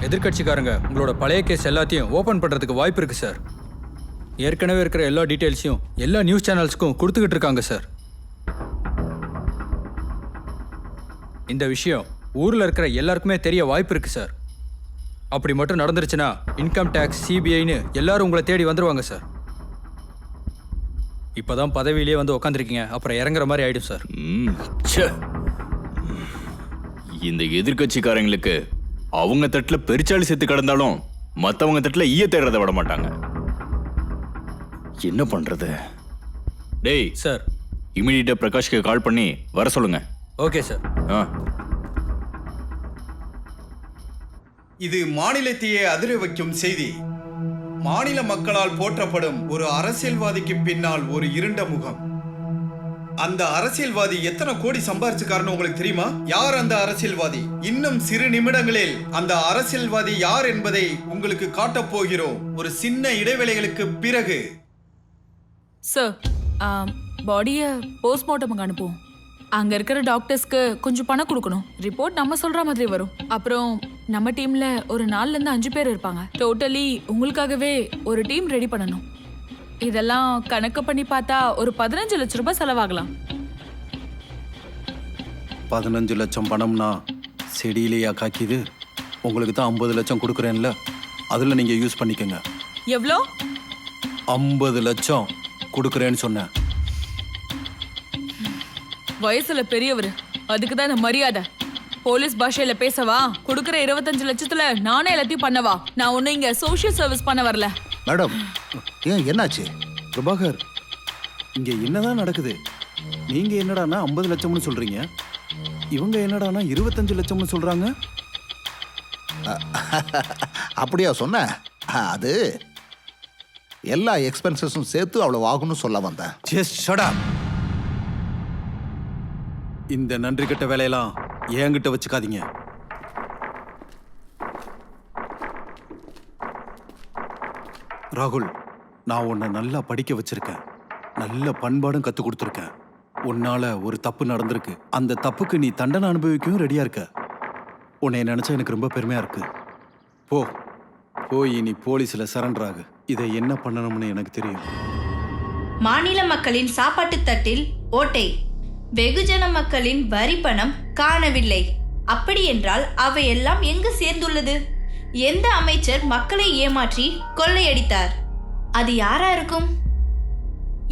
எதிர்கட்சிக்காரங்க உங்களோட பழைய கேஸ் எல்லாத்தையும் ஓபன் பண்றதுக்கு வாய்ப்பு இருக்கு சார். ஏற்கனவே இருக்கிற எல்லா டீட்டெயில்ஸையும் எல்லா நியூஸ் சேனல்ஸ்க்கும் கொடுத்துக்கிட்டு இருக்காங்க சார். இந்த விஷயம் ஊர்ல இருக்கிற எல்லாருக்குமே தெரிய வாய்ப்பு இருக்கு சார். அப்படி மட்டும் நடந்துருச்சுன்னா இன்கம் டேக்ஸ், சிபிஐன்னு எல்லாரும் உங்களை தேடி வந்துருவாங்க சார். இப்பதான் பதவியிலேயே வந்து உக்காந்துருக்கீங்க, அப்புறம் இறங்குற மாதிரி ஆயிடும் சார். இந்த எதிர்கட்சிக்காரங்களுக்கு அவங்க தட்டுல பெருச்சாளி செத்து கிடந்தாலும் மத்தவங்க தட்டுல ஈய தேடுறத விட மாட்டாங்க. என்ன பண்றது? டேய் சார், இமிடியேட்டா பிரகாஷ்க்கு கால் பண்ணி வர சொல்லுங்க. Okay sir. இது மாநிலத்தையே அதிர வைக்கும் செய்தி. மாநில மக்களால் போற்றப்படும் ஒரு அரசியல்வாதிக்கு பின்னால் ஒரு இருண்ட முகம். அந்த அரசியல்வாதி எத்தனை கோடி சம்பாரிச்சுக்காரன்னு உங்களுக்கு தெரியுமா? யார் அந்த அரசியல்வாதி? இன்னும் சிறு நிமிடங்களில் அந்த அரசியல்வாதி யார் என்பதை உங்களுக்கு காட்டப் போகிறோம். ஒரு சின்ன இடைவேளைகளுக்கு பிறகு. சார், பாடியை போஸ்ட்மார்ட்டமுக்கு அனுப்புவோம். அங்க இருக்கிற டாக்டர்ஸ்க்கு கொஞ்சம் பணம் கொடுக்கணும். ரிப்போர்ட் நம்ம சொல்ற மாதிரி வரும். அப்புறம் நம்ம டீம்ல ஒரு 4ல இருந்து 5 பேர் இருப்பாங்க. டோட்டலி உங்களுக்காகவே ஒரு டீம் ரெடி பண்ணணும். இதெல்லாம் கணக்கு பண்ணி பார்த்தா ஒரு 15 லட்சம் ரூபாய் செலவாகலாம். 15 லட்சம் பணம்னா செடியிலேயா காக்கிது? உங்களுக்கு தான் 50 லட்சம் கொடுக்குறேன்ல, அதில் நீங்கள் யூஸ் பண்ணிக்கோங்க. எவ்வளோ? 50 லட்சம் கொடுக்குறேன்னு சொன்னேன். வயசுல பெரியவர், அதுக்கு தான் இந்த மரியாதை. போலீஸ் பாஷையில பேசவா? கொடுக்குற 25 லட்சத்துல நானே எல்லாத்தையும் பண்ணவா? நான் ஒன்னும் இங்க சோஷியல் சர்வீஸ் பண்ண வரல. மேடம், ஏன் என்னாச்சு? பிரபாகர், இங்கே என்னதான் நடக்குது? நீங்கள் என்னடானா 50 லட்சம்னு சொல்கிறீங்க, இவங்க என்னடானா 25 லட்சம்னு சொல்கிறாங்க. அப்படியா சொன்ன? அது எல்லா எக்ஸ்பென்சஸும் சேர்த்து அவ்வளோ ஆகும்னு சொல்ல வந்தேன். Just shut up. இந்த நன்றி கெட்ட வேலையெல்லாம் என்கிட்ட வச்சுக்காதீங்க. ராகுல், நான் உன்னை நல்லா படிக்க வச்சிருக்கேன், நல்ல பண்பாடும் கற்றுக் கொடுத்துருக்கேன். உன்னால ஒரு தப்பு நடந்திருக்கு, அந்த தப்புக்கு நீ தண்டனை அனுபவிக்கவும் ரெடியா இருக்க. உன்னை நினைச்சா எனக்கு ரொம்ப பெருமையா இருக்கு. போய் நீ போலீஸ்ல சரண்டர் ஆகு. இதை என்ன பண்ணணும்னு எனக்கு தெரியும். மாநில மக்களின் சாப்பாட்டு தட்டில் ஓட்டை, வெகுஜன மக்களின் வரி பணம் காணவில்லை. அப்படி என்றால் அவையெல்லாம் எங்கு சேர்ந்துள்ளது? எந்த அமைச்சர் மக்களை ஏமாற்றி கொள்ளையடித்தார்? அது யாரா இருக்கும்?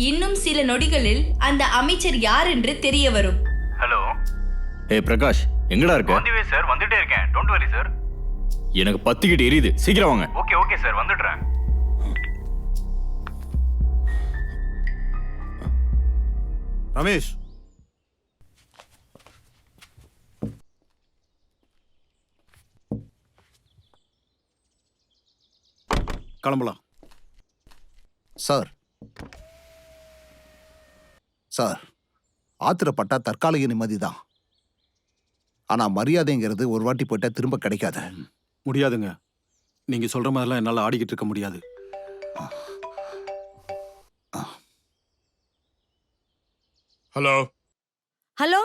இன்னும் சில நொடிகளில் அந்த அமைச்சர் யார் என்று தெரிய வரும். ஹலோ, ஏய் பிரகாஷ், எங்கடா இருக்க? வந்துவே சார், வந்துட்டே இருக்கேன். Don't worry sir. எனக்கு பத்திக்கிட்டு எரியுது, சீக்கிரம் வாங்க. ஓகே ஓகே சார், வந்துடுறேன். ரமேஷ், கிளம்பலாம். சார், ஆத்திரப்பட்டா தற்காலிக நிம்மதி தான். ஆனா மரியாதைங்கிறது ஒரு வாட்டி போயிட்டா திரும்ப கிடைக்காது. முடியாதுங்க, நீங்க சொல்ற மாதிரிலாம் என்னால ஆடிக்கிட்டு இருக்க முடியாது. ஹலோ ஹலோ,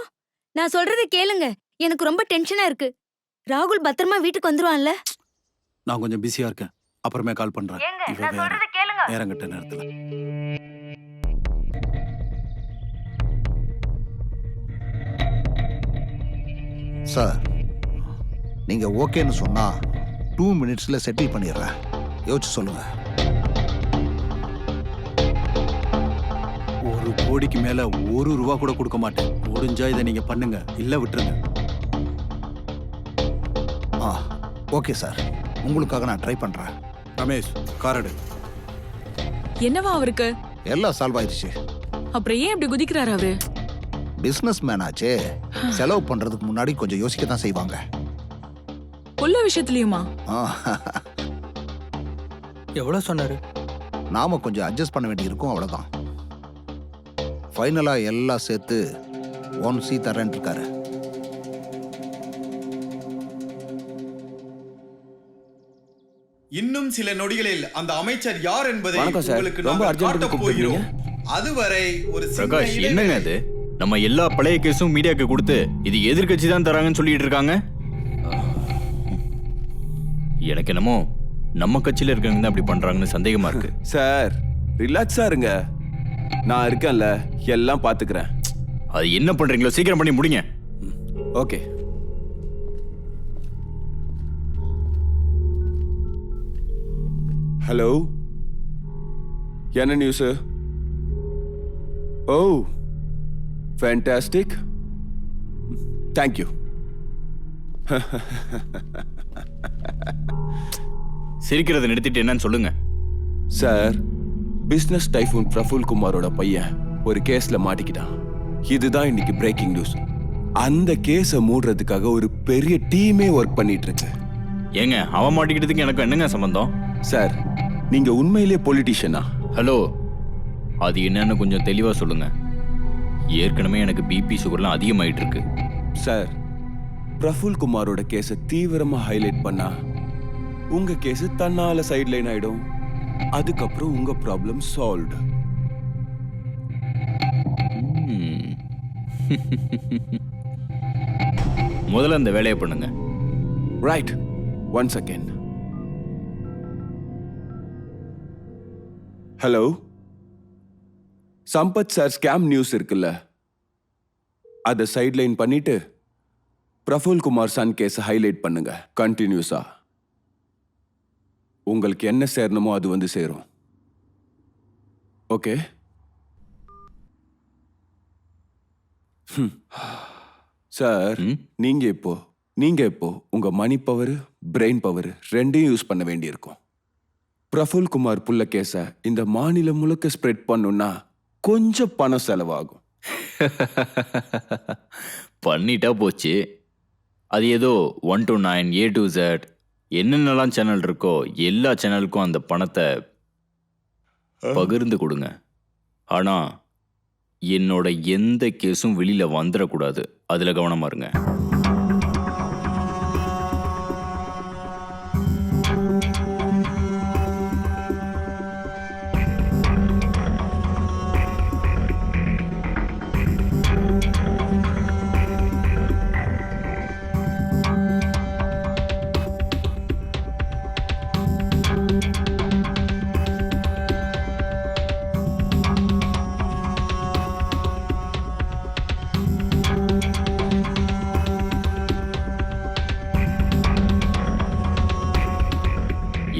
நான் சொல்றதை கேளுங்க. எனக்கு ரொம்ப டென்ஷனா இருக்கு. ராகுல் பத்திரமா வீட்டுக்கு வந்துருவான்ல? நான் கொஞ்சம் பிஸியா இருக்கேன், அப்புறமே கால் பண்றேன். இவ வேற நேரம் கட்ட நேரத்துல. சார், நீங்க ஓகேன்னு சொன்னா 2 மினிட்ஸ்ல செட்டில் பண்ணிடுறேன். யோசிச்சு சொல்லுங்க. 1 கோடிக்கு மேல 1 ரூபா கூட கொடுக்க மாட்டேன். முடிஞ்சா இதை நீங்க பண்ணுங்க, இல்ல விட்டுருங்க. ஓகே சார், உங்களுக்காக நான் ட்ரை பண்றேன். ரமேஷ், காரடு. என்னவா அவருக்கு? எல்லாம் சால்வ் ஆயிடுச்சு. அப்புறம் ஏன் இப்படி குதிக்கிறாரு அவரு? பிசினஸ் மேன் ஆச்சே, செலவு பண்றதுக்கு முன்னாடி கொஞ்சம் யோசிக்க தான் செய்வாங்க. உள்ள விஷயத்துலயுமா? எவ்வளவு சொன்னாரு? நாம கொஞ்சம் அட்ஜஸ்ட் பண்ண வேண்டி இருக்கும், அவ்வளவுதான். ஃபைனலா எல்லாம் சேர்த்து 1C தரேன் இருக்காரு. இன்னும் சில நொடிகளில் அந்த அமைச்சர் யார் என்பதை வணக்கம் சார். உங்களுக்கு ரொம்ப நாங்கள் அர்ஜென்ட் காட்டப் கூப்பிடுறீங்க. போகிறோம். அதுவரை ஒரு சின்ன பிரகாஷ், இடைவேளை. என்னங்க அது? நம்ம எல்லா பழைய கேஸும் மீடியாக்கு கொடுத்து இது எதிர்க்கட்சி தான் தராங்கன்னு சொல்லிட்டு இருக்காங்க. எனக்கு என்னமோ நம்ம கட்சியில இருக்கவங்க தான் அப்படி பண்றாங்கன்னு சந்தேகமா இருக்கு. சார், ரிலாக்ஸா இருங்க, நான் இருக்கேன்ல, எல்லாம் பாத்துக்கிறேன். அது என்ன பண்றீங்களோ சீக்கிரம் பண்ணி முடிங்க. ஓகே. ஹலோ, என்ன நியூஸ்? ஓ, ஃபேண்டாஸ்டிக், தேங்க்யூ. சிரிக்கிறத நிறுத்திட்டு என்னன்னு சொல்லுங்க. சார், பிசினஸ் டைஃபூன் பிரஃபுல் குமாரோட பையன் ஒரு கேஸ்ல மாட்டிக்கிட்டான். இதுதான் இன்னைக்கு பிரேக்கிங் நியூஸ். அந்த கேஸை மூடுறதுக்காக ஒரு பெரிய டீமே ஒர்க் பண்ணிட்டு இருக்கு. ஏங்க, அவன் மாட்டிக்கிட்டதுக்கு எனக்கு என்னங்க சம்பந்தம்? சார், நீங்க உண்மையிலே பொலிட்டிஷியனா? ஹலோ, அது என்னன்னு கொஞ்சம் தெளிவா சொல்லுங்க. ஏற்கனவே எனக்கு பிபி சுகர்லாம் அதிகமாயிட்டு இருக்கு. சார், பிரஃபுல் குமாரோட கேஸை தீவிரமா ஹைலைட் பண்ணா உங்க கேஸ் தன்னால சைட்லைன் ஆயிடும். அதுக்கப்புறம் உங்க ப்ராப்ளம் சால்வ்டு. முதல்ல அந்த வேலையை பண்ணுங்க. Right, one second. Hello, Sampath sir scam news இருக்குல்ல, அதை சைட்லைன் பண்ணிட்டு பிரஃபுல் குமார் சன் கேஸை ஹைலைட் பண்ணுங்க கண்டினியூஸா. உங்களுக்கு என்ன சேரணுமோ அது வந்து சேரும். ஓகே? சார், நீங்க இப்போ உங்க மணி பவர், பிரெயின் பவர் ரெண்டையும் யூஸ் பண்ண வேண்டியிருக்கும். பிரஃபுல் குமார் புள்ள கேஸ இந்த மாநிலம் முழுக்க ஸ்ப்ரெட் பண்ணுன்னா கொஞ்சம் பணம் செலவாகும். பண்ணிட்டா போச்சு. அது ஏதோ 1 to 9 A to Z என்னென்னலாம் சேனல் இருக்கோ எல்லா சேனலுக்கும் அந்த பணத்தை பகிர்ந்து கொடுங்க. ஆனா என்னோட எந்த கேஸும் வெளியில வந்துடக்கூடாது. அதுல கவனமா இருங்க.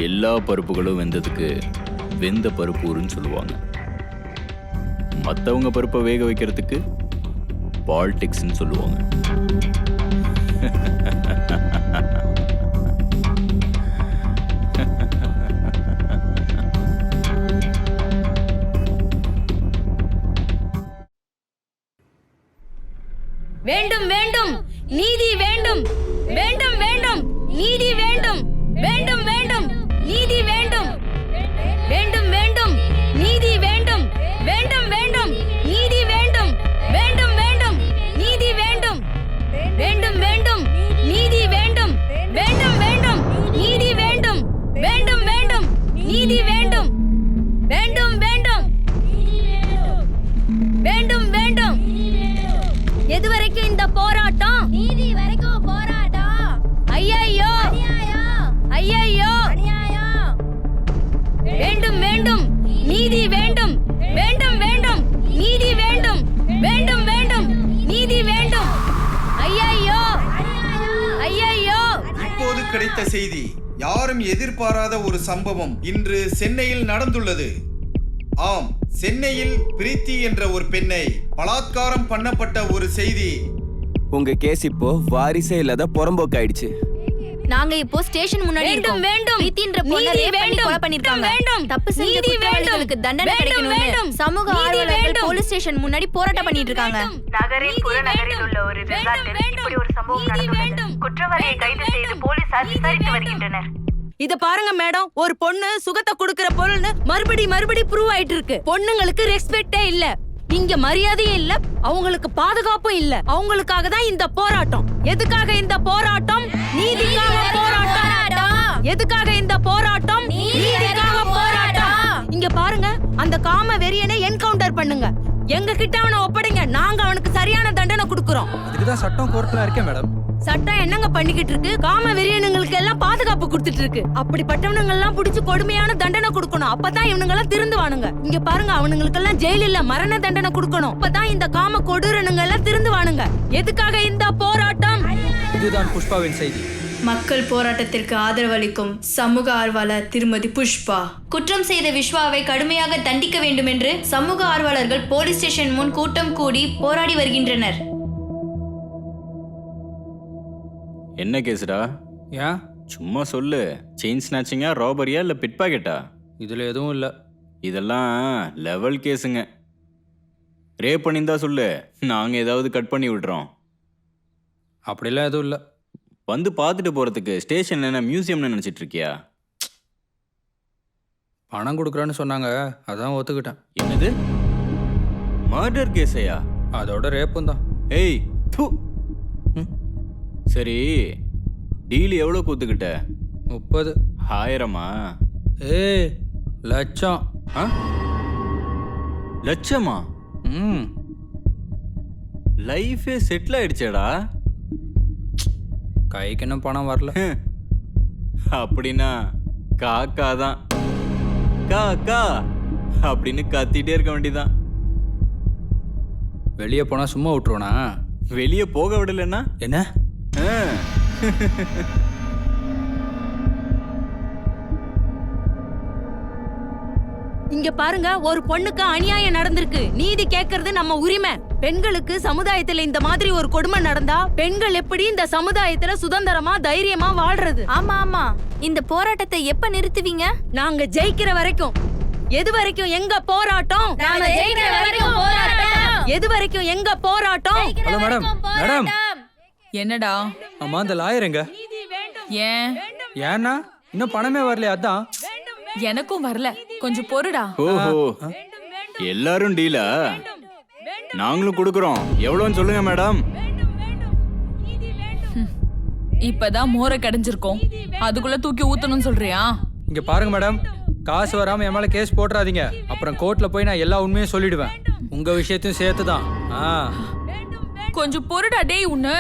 எல்லா பருப்புகளும் வெந்ததுக்கு வெந்த பருப்பு ஊருன்னு சொல்லுவாங்க. மற்றவங்க பருப்பை வேக வைக்கிறதுக்கு பாலிடிக்ஸ்ன்னு சொல்லுவாங்க. வேண்டும் வேண்டும் நீதி வேண்டும், வேண்டும் வேண்டும் நீதி வேண்டும், வேண்டும் வேண்டும் நீதி வேண்டும், வேண்டும் வேண்டும் நீதி வேண்டும், வேண்டும் வேண்டும் நீதி வேண்டும், வேண்டும் வேண்டும் நீதி வேண்டும், வேண்டும் வேண்டும் நீதி வேண்டும், வேண்டும் வேண்டும் நீதி வேண்டும், வேண்டும் வேண்டும் நீதி வேண்டும், வேண்டும் வேண்டும் வேண்டும் வேண்டும். எது வரைக்கும் இந்த போராட்டம்? நீதி வரைக்கும் போராட்டம். ஐயையோ ஐயையோ, வேண்டும் வேண்டும் நீதி வேண்டும், வேண்டும் வேண்டும் நீதி வேண்டும், வேண்டும் வேண்டும் நீதி வேண்டும். ஐயையோ ஐயையோ. இப்போது கிடைத்த செய்தி. யாரும் எதிர்பாராத ஒரு சம்பவம் இன்று சென்னையில் நடந்துள்ளது. ஆம், சென்னையில் பிரீத்தி என்ற ஒரு பெண்ணை பலாத்காரம் பண்ணப்பட்ட ஒரு செய்தி. உங்க கேஸ் இப்போ வாரிசே இல்லாத புறம்போக்கு ஆயிடுச்சு. நாங்க இப்போ ஸ்டேஷன் முன்னாடி இருக்கோம். வேண்டும் பிரீத்தின்ற பொண்ணை ரேப் பண்ணி கொலை பண்ணிருக்காங்க. தப்பு செஞ்ச குற்றவாளிகளுக்கு தண்டனை கிடைக்கணும்னு சமூக ஆர்வலர்கள் போலீஸ் ஸ்டேஷன் முன்னாடி போராட்டம் பண்ணிட்டு இருக்காங்க. நகரின் புறநகரில் உள்ள ஒரு ரிசார்ட்டில் இப்படி ஒரு சம்பவம் நடந்துள்ளது. குற்றவாளியை கைது செய்து போலீசார் விசாரித்து வருகின்றனர். இத பாருங்க மேடம், ஒரு பொண்ணு சுகத்தை கொடுக்கிற பொருள்னு மறுபடி ப்ரூவ் ஆயிட்டு இருக்கு. பொண்ணுங்களுக்கு ரெஸ்பெக்டே இல்ல, இங்க மரியாதையும் இல்ல, அவங்களுக்கு பாதுகாப்பும் இல்ல. அவங்களுக்காக தான் இந்த போராட்டம். எதுக்காக இந்த போராட்டம்? நீதிக்காக போராட்டம். எதுக்காக இந்த போராட்டம்? நீதிக்காக போராட்டம். இங்க பாருங்க, அந்த காம வெறியனை என்கவுண்டர் பண்ணுங்க. எங்க கிட்ட அவனை ஒப்படைங்க, நாங்க அவனுக்கு சரியான தண்டனை கொடுக்கறோம். இதுக்குதான் சட்டம் கோர்ட்ல இருக்கேன் மேடம். சட்டம் என்னங்க பண்ணிக்கிட்டு இருக்கு? காம வெறியனுங்களுக்கு எல்லாம் பாதுகாப்பு கொடுத்துட்டு இருக்கு. அப்படிப்பட்டவனுங்க எல்லாம் பிடிச்சு கொடுமையான தண்டனை கொடுக்கணும். அப்பதான் இவனுங்க எல்லாம் திருந்துவானுங்க. இங்க பாருங்க, அவனுங்களுக்கு எல்லாம் ஜெயில் இல்ல, மரண தண்டனை கொடுக்கணும். அப்பதான் இந்த காம கொடூரனுங்க எல்லாம் திருந்துவானுங்க. எதுக்காக இந்த போராட்டம்? இதுதான் புஷ்பாவின் செய்தி. மக்கள் போராட்டத்திற்கு ஆதரவளிக்கும் சமூக ஆர்வலர் திருமதி புஷ்பா. குற்றம் செய்த விஸ்வாவை கடுமையாக தண்டிக்க வேண்டும் என்று சமூக ஆர்வலர்கள் போலீஸ் ஸ்டேஷன் முன் கூட்டம் கூடி போராடி வருகின்றனர். என்ன கேஸ்டா? ஏன்? சும்மா சொல்லு. செயின் ஸ்நாச்சிங்கா, ராபரியா இல்லை பிட் பாக்கெட்டா? இதில் எதுவும் இல்லை. இதெல்லாம் லெவல் கேஸுங்க. ரேப் பண்ணியிருந்தா சொல்லு, நாங்கள் ஏதாவது கட் பண்ணி விடுறோம். அப்படிலாம் எதுவும் இல்லை. வந்து பார்த்துட்டு போகிறதுக்கு ஸ்டேஷன் என்ன மியூசியம்னு நினச்சிட்டு இருக்கியா? பணம் கொடுக்குறேன்னு சொன்னாங்க, அதான் ஒத்துக்கிட்டேன். என்னது, மர்டர் கேஸையா? அதோட ரேப்பும் தான். ஏய் தூ. சரி, டீல் எவ்வளோ கூத்துக்கிட்ட? 30. 1000மா? ஏய், லட்சம். லட்சமா? லைஃபே செட்டில் ஆயிடுச்சேடா. கைக்கு இன்னும் பணம் வரல. அப்படின்னா காக்கா தான். காக்கா அப்படின்னு கத்திட்டே இருக்க வேண்டியதான். வெளியே போனா சும்மா விட்டுருவனா? வெளியே போக விடலன்னா என்ன? இங்க பாருங்க, ஒரு பொண்ணுக்கு அநியாயம் நடந்திருக்கு. நீதி கேட்கறது நம்ம உரிமை. பெண்களுக்கு சமுதாயத்துல இந்த மாதிரி ஒரு கொடுமை நடந்தா பெண்கள் எப்படி இந்த சமுதாயத்துல சுதந்திரமா தைரியமா வாழ்றது? ஆமா ஆமா, இந்த போராட்டத்தை எப்ப நிறுத்துவீங்க? நாங்க ஜெயிக்கிற வரைக்கும். எது வரைக்கும் எங்க போராட்டம்? நாங்க ஜெயிக்கிற வரைக்கும் போராட்டம். எது வரைக்கும் எங்க போராட்டம்? Hello madam. மேடம், என்னடா? ஆமா அந்த லாயர் எங்க? ஏன்? ஏன்னா இன்னும் பணமே வரலையா? அதான். எனக்கும் வரல, கொஞ்சம் பொறுடா. ஓஹோ, எல்லாரும் டீலா? நாங்களும் கொடுக்குறோம். எவ்வளோன்னு சொல்லுங்க மேடம். இப்பதான் மோரை கடைஞ்சிருக்கோம், அதுக்குள்ள தூக்கி ஊத்தணும்னு சொல்றியா? இங்க பாருங்க மேடம், காசு வராம என் மேல கேஸ் போட்டுறாதீங்க. அப்புறம் கோர்ட்ல போய் நான் எல்லா உண்மையும் சொல்லிடுவேன். உங்க விஷயத்தையும் சேர்த்து தான். கொஞ்சம் பொறுடா டேய். உன்னு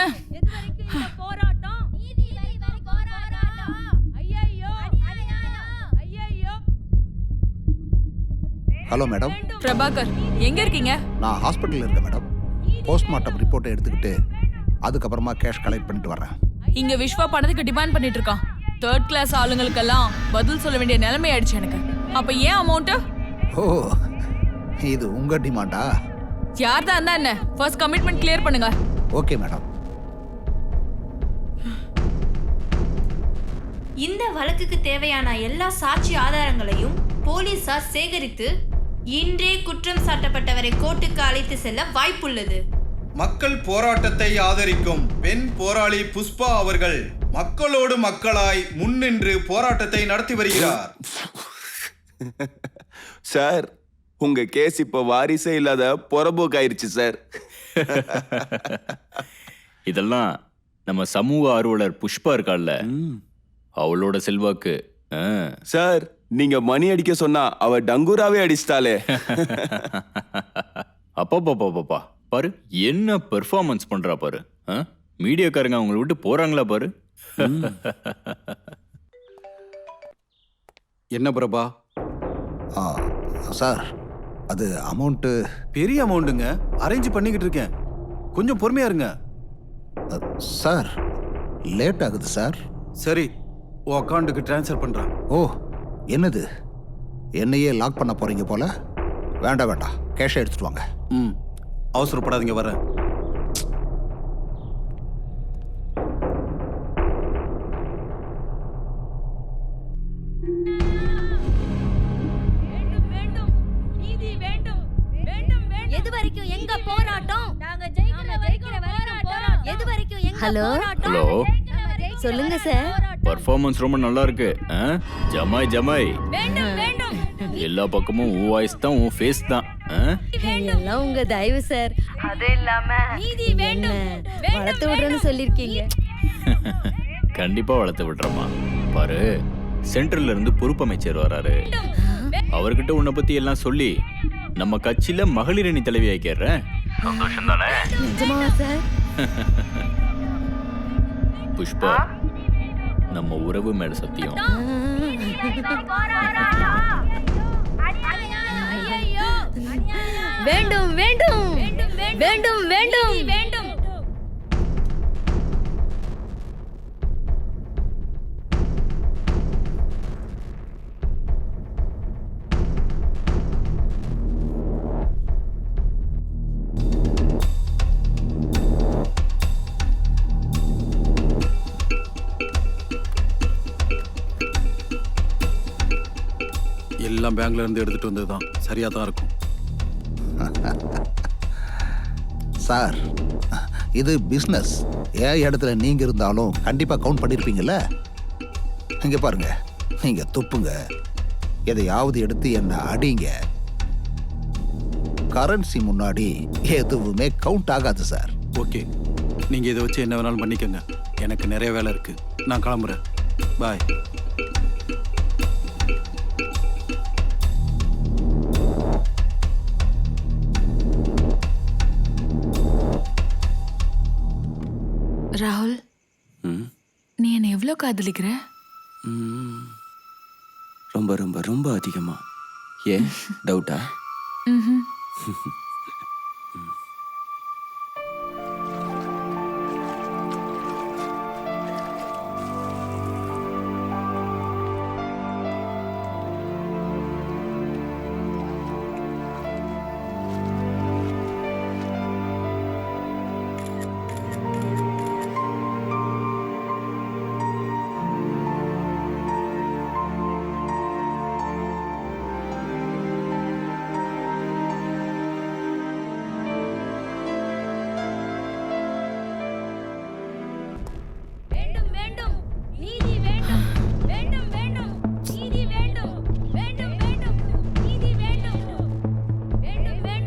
ஹலோ மேடம். பிரபாகர், எங்க இருக்கீங்க? நான் ஹாஸ்பிட்டலில் இருக்கேன் மேடம். போஸ்ட்மார்ட்டம் ரிப்போர்ட்டை எடுத்துக்கிட்டு அதுக்கப்புறமா கேஷ் கலெக்ட் பண்ணிட்டு வரேன். இங்க விஸ்வா பணத்துக்கு டிமாண்ட் பண்ணிட்டு இருக்கான். 3rd கிளாஸ் ஆளுங்களுக்கெல்லாம் பதில் சொல்ல வேண்டிய நிலைமை ஆயிடுச்சு எனக்கு. அப்ப ஏன் அமௌண்ட்? ஓ, இது உங்க டிமாண்டா? யார் தான் இருந்தா என்ன? ஃபர்ஸ்ட் கமிட்மெண்ட் கிளியர் பண்ணுங்க. Okay madam. இந்த வழக்குக்கு தேவையான எல்லா சாட்சி ஆதாரங்களையும் போலீசார் சேகரித்து இன்றே குற்றம் சாட்டப்பட்டவரை கோர்ட்டுக்கு அழைத்து செல்ல வாய்ப்புள்ளது. மக்கள் போராட்டத்தை ஆதரிக்கும் பெண் போராளி புஷ்பா அவர்கள் மக்களோடு மக்களாய் முன்னின்று போராட்டத்தை நடத்தி வருகிறார். சார், உங்க கேஸ் இப்ப வாரிசே இல்லாத புறம்போக்கு ஆயிருச்சு சார். இதெல்லாம் நம்ம சமூக ஆர்வலர் புஷ்பா இருக்காள்ல, அவளோட செல்வாக்கு. சார், நீங்க மணி அடிக்க சொன்னா அவ டங்குராவே அடிச்சிட்டாலே. அப்பா பாரு, என்ன பெர்ஃபார்மன்ஸ் பண்றா பாரு. மீடியாக்காரங்க அவங்களை விட்டு போறாங்களா பாரு. என்ன பிரபா? சார், அது அமௌண்ட்டு பெரிய அமௌண்ட்டுங்க. அரேஞ்ச் பண்ணிக்கிட்டு இருக்கேன், கொஞ்சம் பொறுமையா இருங்க. சார், லேட் ஆகுது சார். சரி, உன் அக்கௌண்ட்டுக்கு ட்ரான்ஸ்ஃபர் பண்றேன். ஓ, என்னது, என்னையே லாக் பண்ண போறீங்க போல? வேண்டாம், கேஷை எடுத்துட்டு வாங்க. அவசரப்படாதீங்க, வரேன். எது வரைக்கும் எங்க போராட்டம்? நாங்க ஜெயிக்கிற வரைக்கும் போராட்டம். எது வரைக்கும் எங்க போராட்டம்? ஹலோ, சொல்லுங்க சார். பர்ஃபார்மன்ஸ் ரொம்ப நல்லா இருக்கு. ஜமாய் ஜமாய். எல்லா பக்கமும் உன் வாய்ஸ் தான், உன் ஃபேஸ் தான். எல்லாம் உங்க தயவு சார். அது இல்லாம நீதி வேண்டும், வளர்த்து விடுறேன்னு சொல்லிருக்கீங்க. கண்டிப்பா வளர்த்து விடுறோமா. பாரு, சென்ட்ரல்ல இருந்து பொறுப்பு அமைச்சர் வராரு. அவர்கிட்ட உன்னை பத்தி எல்லாம் சொல்லி நம்ம கட்சியில மகளிர் அணி தலைவி ஆக்கிடுறேன். சந்தோஷம் தானே? நிஜமாவா சார்? புஷ்பா, நம்ம உறவு மேல சத்தியம். வேண்டும் வேண்டும் வேண்டும் வேண்டும் வேண்டும். எல்லாம் பேங்க்ல இருந்து எடுத்துட்டு வந்ததுதான், சரியா தான் இருக்கும். சார், இது பிஸ்னஸ். ஏன் இடத்துல நீங்க இருந்தாலும் கண்டிப்பா கவுண்ட் பண்ணிருப்பீங்கல்ல. இங்க பாருங்க, நீங்க துப்புங்க, எதையாவது எடுத்து என்ன அடிங்க, கரன்சி முன்னாடி எதுவுமே கவுண்ட் ஆகாது சார். ஓகே, நீங்க இதை வச்சு என்ன வேணாலும் பண்ணிக்கங்க. எனக்கு நிறைய வேலை இருக்கு, நான் கிளம்புறேன். பாய். எவ்வளோ காதலிக்கிற? ரொம்ப ரொம்ப ரொம்ப அதிகமா. ஏன் டவுட்டா? ம்ஹும்.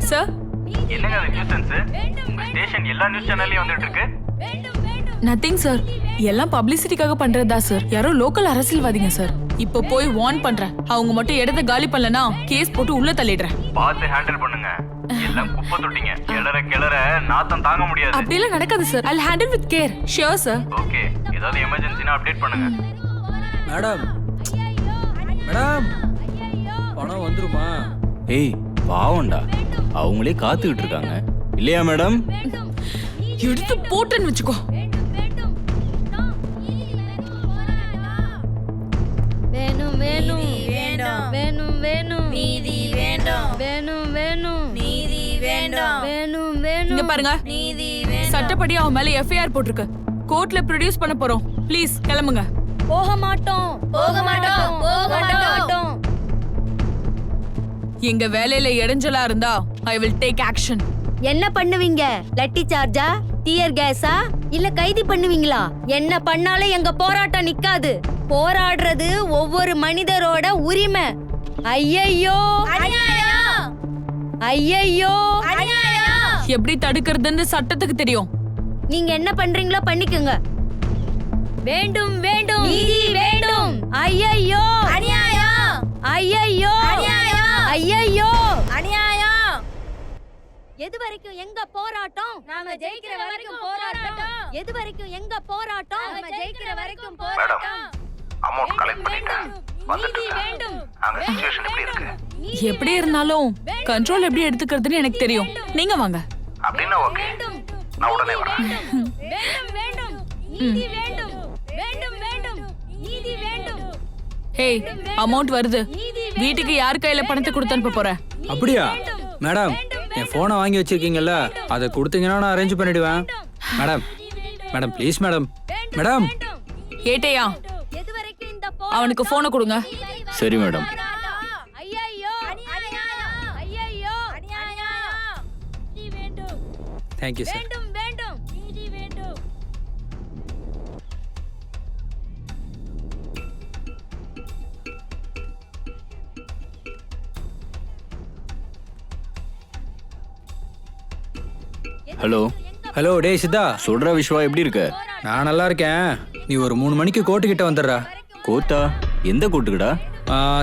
சார், என்னங்க அது நியூசன்ஸ்? உங்க ஸ்டேஷன் எல்லா நியூஸ் சேனல்லையும் வந்துட்டு இருக்கு. Nothing sir. எல்லாம் பப்ளிசிட்டிக்காக பண்றதா சார். யாரோ லோக்கல் அரசியல்வாதிங்க சார். இப்போ போய் வார்ன் பண்றேன். அவங்க மட்டும் இடத்த காலி பண்ணலனா கேஸ் போட்டு உள்ள தள்ளிடுறேன். பார்த்து ஹேண்டில் பண்ணுங்க. எல்லாம் குப்பை தொட்டிங்க. கிளற நாத்தம் தாங்க முடியாது. அப்படிலாம் நடக்காது sir. I'll handle with care. Sure sir. Okay, ஏதாவது எமர்ஜென்சினா அப்டேட் பண்ணுங்க. மேடம் மேடம், பணம் வந்துருமா? ஏய் பாவம்டா, அவங்களே காத்துக்கிட்டு இருக்காங்க இல்லையா மேடம்? எடுத்து போட்டுன்னு வச்சுக்கோ. வேணும் வேணும் வேண்டாம் வேணும் வேணும் நீதி வேண்டாம் வேணும் வேணும் நீதி வேண்டாம் வேணும் வேணும். இங்க பாருங்க, சட்டப்படி அவன் மேல FIR போட்டிருக்கு. கோர்ட்ல ப்ரொடியூஸ் பண்ண போறோம். ப்ளீஸ் கிளம்புங்க. போக மாட்டோம் போக மாட்டோம் போக மாட்டோம். எங்க வேலையில இடைஞ்சலா இருந்தா I will take action. என்ன பண்ணுவீங்க? லட்டி சார்ஜா, டியர் கேஸா, இல்ல கைது பண்ணுவீங்களா? என்ன பண்ணாலும் எங்க போராட்டம் நிக்காது. போராடுறது ஒவ்வொரு மனிதரோட உரிமை. ஐயையோ ஐயையோ, எப்படி தடுக்கிறதுன்னு சட்டத்துக்கு தெரியும். நீங்க என்ன பண்றீங்களோ பண்ணிக்கோங்க. வேண்டும் வேண்டும் நீதி வேண்டும். ஐயையோ அநியாயம், ஐயையோ ஐயையோ அநியாயம். எது வரைக்கும் எங்க போராட்டம்? நாம ஜெயிக்கிற வரைக்கும் போராட்டம். எது வரைக்கும் எங்க போராட்டம்? நாம ஜெயிக்கிற வரைக்கும் போராட்டம். அமௌண்ட் கலெக்ட் பண்ணிட்டேன். வந்துட்டு அங்க சிச்சுவேஷன் எப்படி இருக்கு? எப்படி இருந்தாலும் கண்ட்ரோல் எப்படி எடுத்துக்கிறதுன்னு எனக்கு தெரியும். நீங்க வாங்க. அப்படின்னா ஓகே, நான் உடனே வரேன். வேண்டும் வேண்டும் நீதி வேண்டும் வேண்டும் வேண்டும் நீதி வேண்டும். ஹே, அமௌண்ட் வருது. வீட்டுக்கு யார் கையில பணத்தை கொடுத்து அனுப்ப போற? அப்படியா மேடம்? என் போனை வாங்கி வச்சிருக்கீங்கல்ல, அதை கொடுத்தீங்கன்னா நான் அரேஞ்ச் பண்ணிடுவேன். Madam madam please madam. Madam கேட்டையா? எது வரைக்கும் இந்த அவனுக்கு போனை கொடுங்க. சரி மேடம். ஐயையோ அநியாயம், ஐயையோ அநியாயம். நீதி வேண்டும் தேங்க்யூ சார். வேண்டும் வேண்டும் நீதி வேண்டும். ஹலோ ஹலோ டேய் சித்தா. சொல்றா விஸ்வா, எப்படி இருக்க? நான் நல்லா இருக்கேன். நீ ஒரு 3 மணிக்கு கோர்ட்டு கிட்ட வந்துடுறா. கோர்ட்டா? எந்த கோர்ட்டுக்குடா?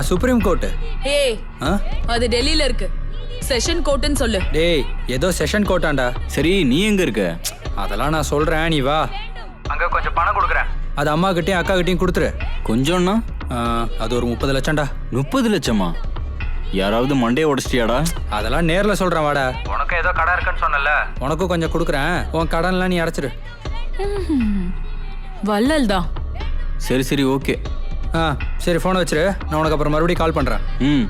Supreme court. ஏய், ஆ அது டெல்லியில இருக்கு. செஷன் கோர்ட்னு சொல்லு. டேய், ஏதோ செஷன் கோர்ட்டாண்டா. சரி, நீ எங்க இருக்க? அதெல்லாம் நான் சொல்றேன், நீ வா. அங்க கொஞ்சம் பணம் கொடுக்குறேன். அது அம்மா கிட்டயும் அக்கா கிட்டயும் கொடுத்துரு. கொஞ்சம்னா அது ஒரு 30 லட்சம்டா. 30 லட்சமா? யாராவது மண்டையை உடச்சிட்டியாடா? அதெல்லாம் நேர்ல சொல்றேன், வாடா. உனக்கு ஏதோ கடை இருக்குன்னு சொன்னல, உனக்கும் கொஞ்சம் கொடுக்குறேன். உன் கடன்லாம் நீ அடைச்சிரு. வள்ளல் தான். சரி சரி ஓகே. சரி, ஃபோனை வச்சிரு. நான் உனக்கு அப்புறம் மறுபடியும் கால் பண்றேன். ம்.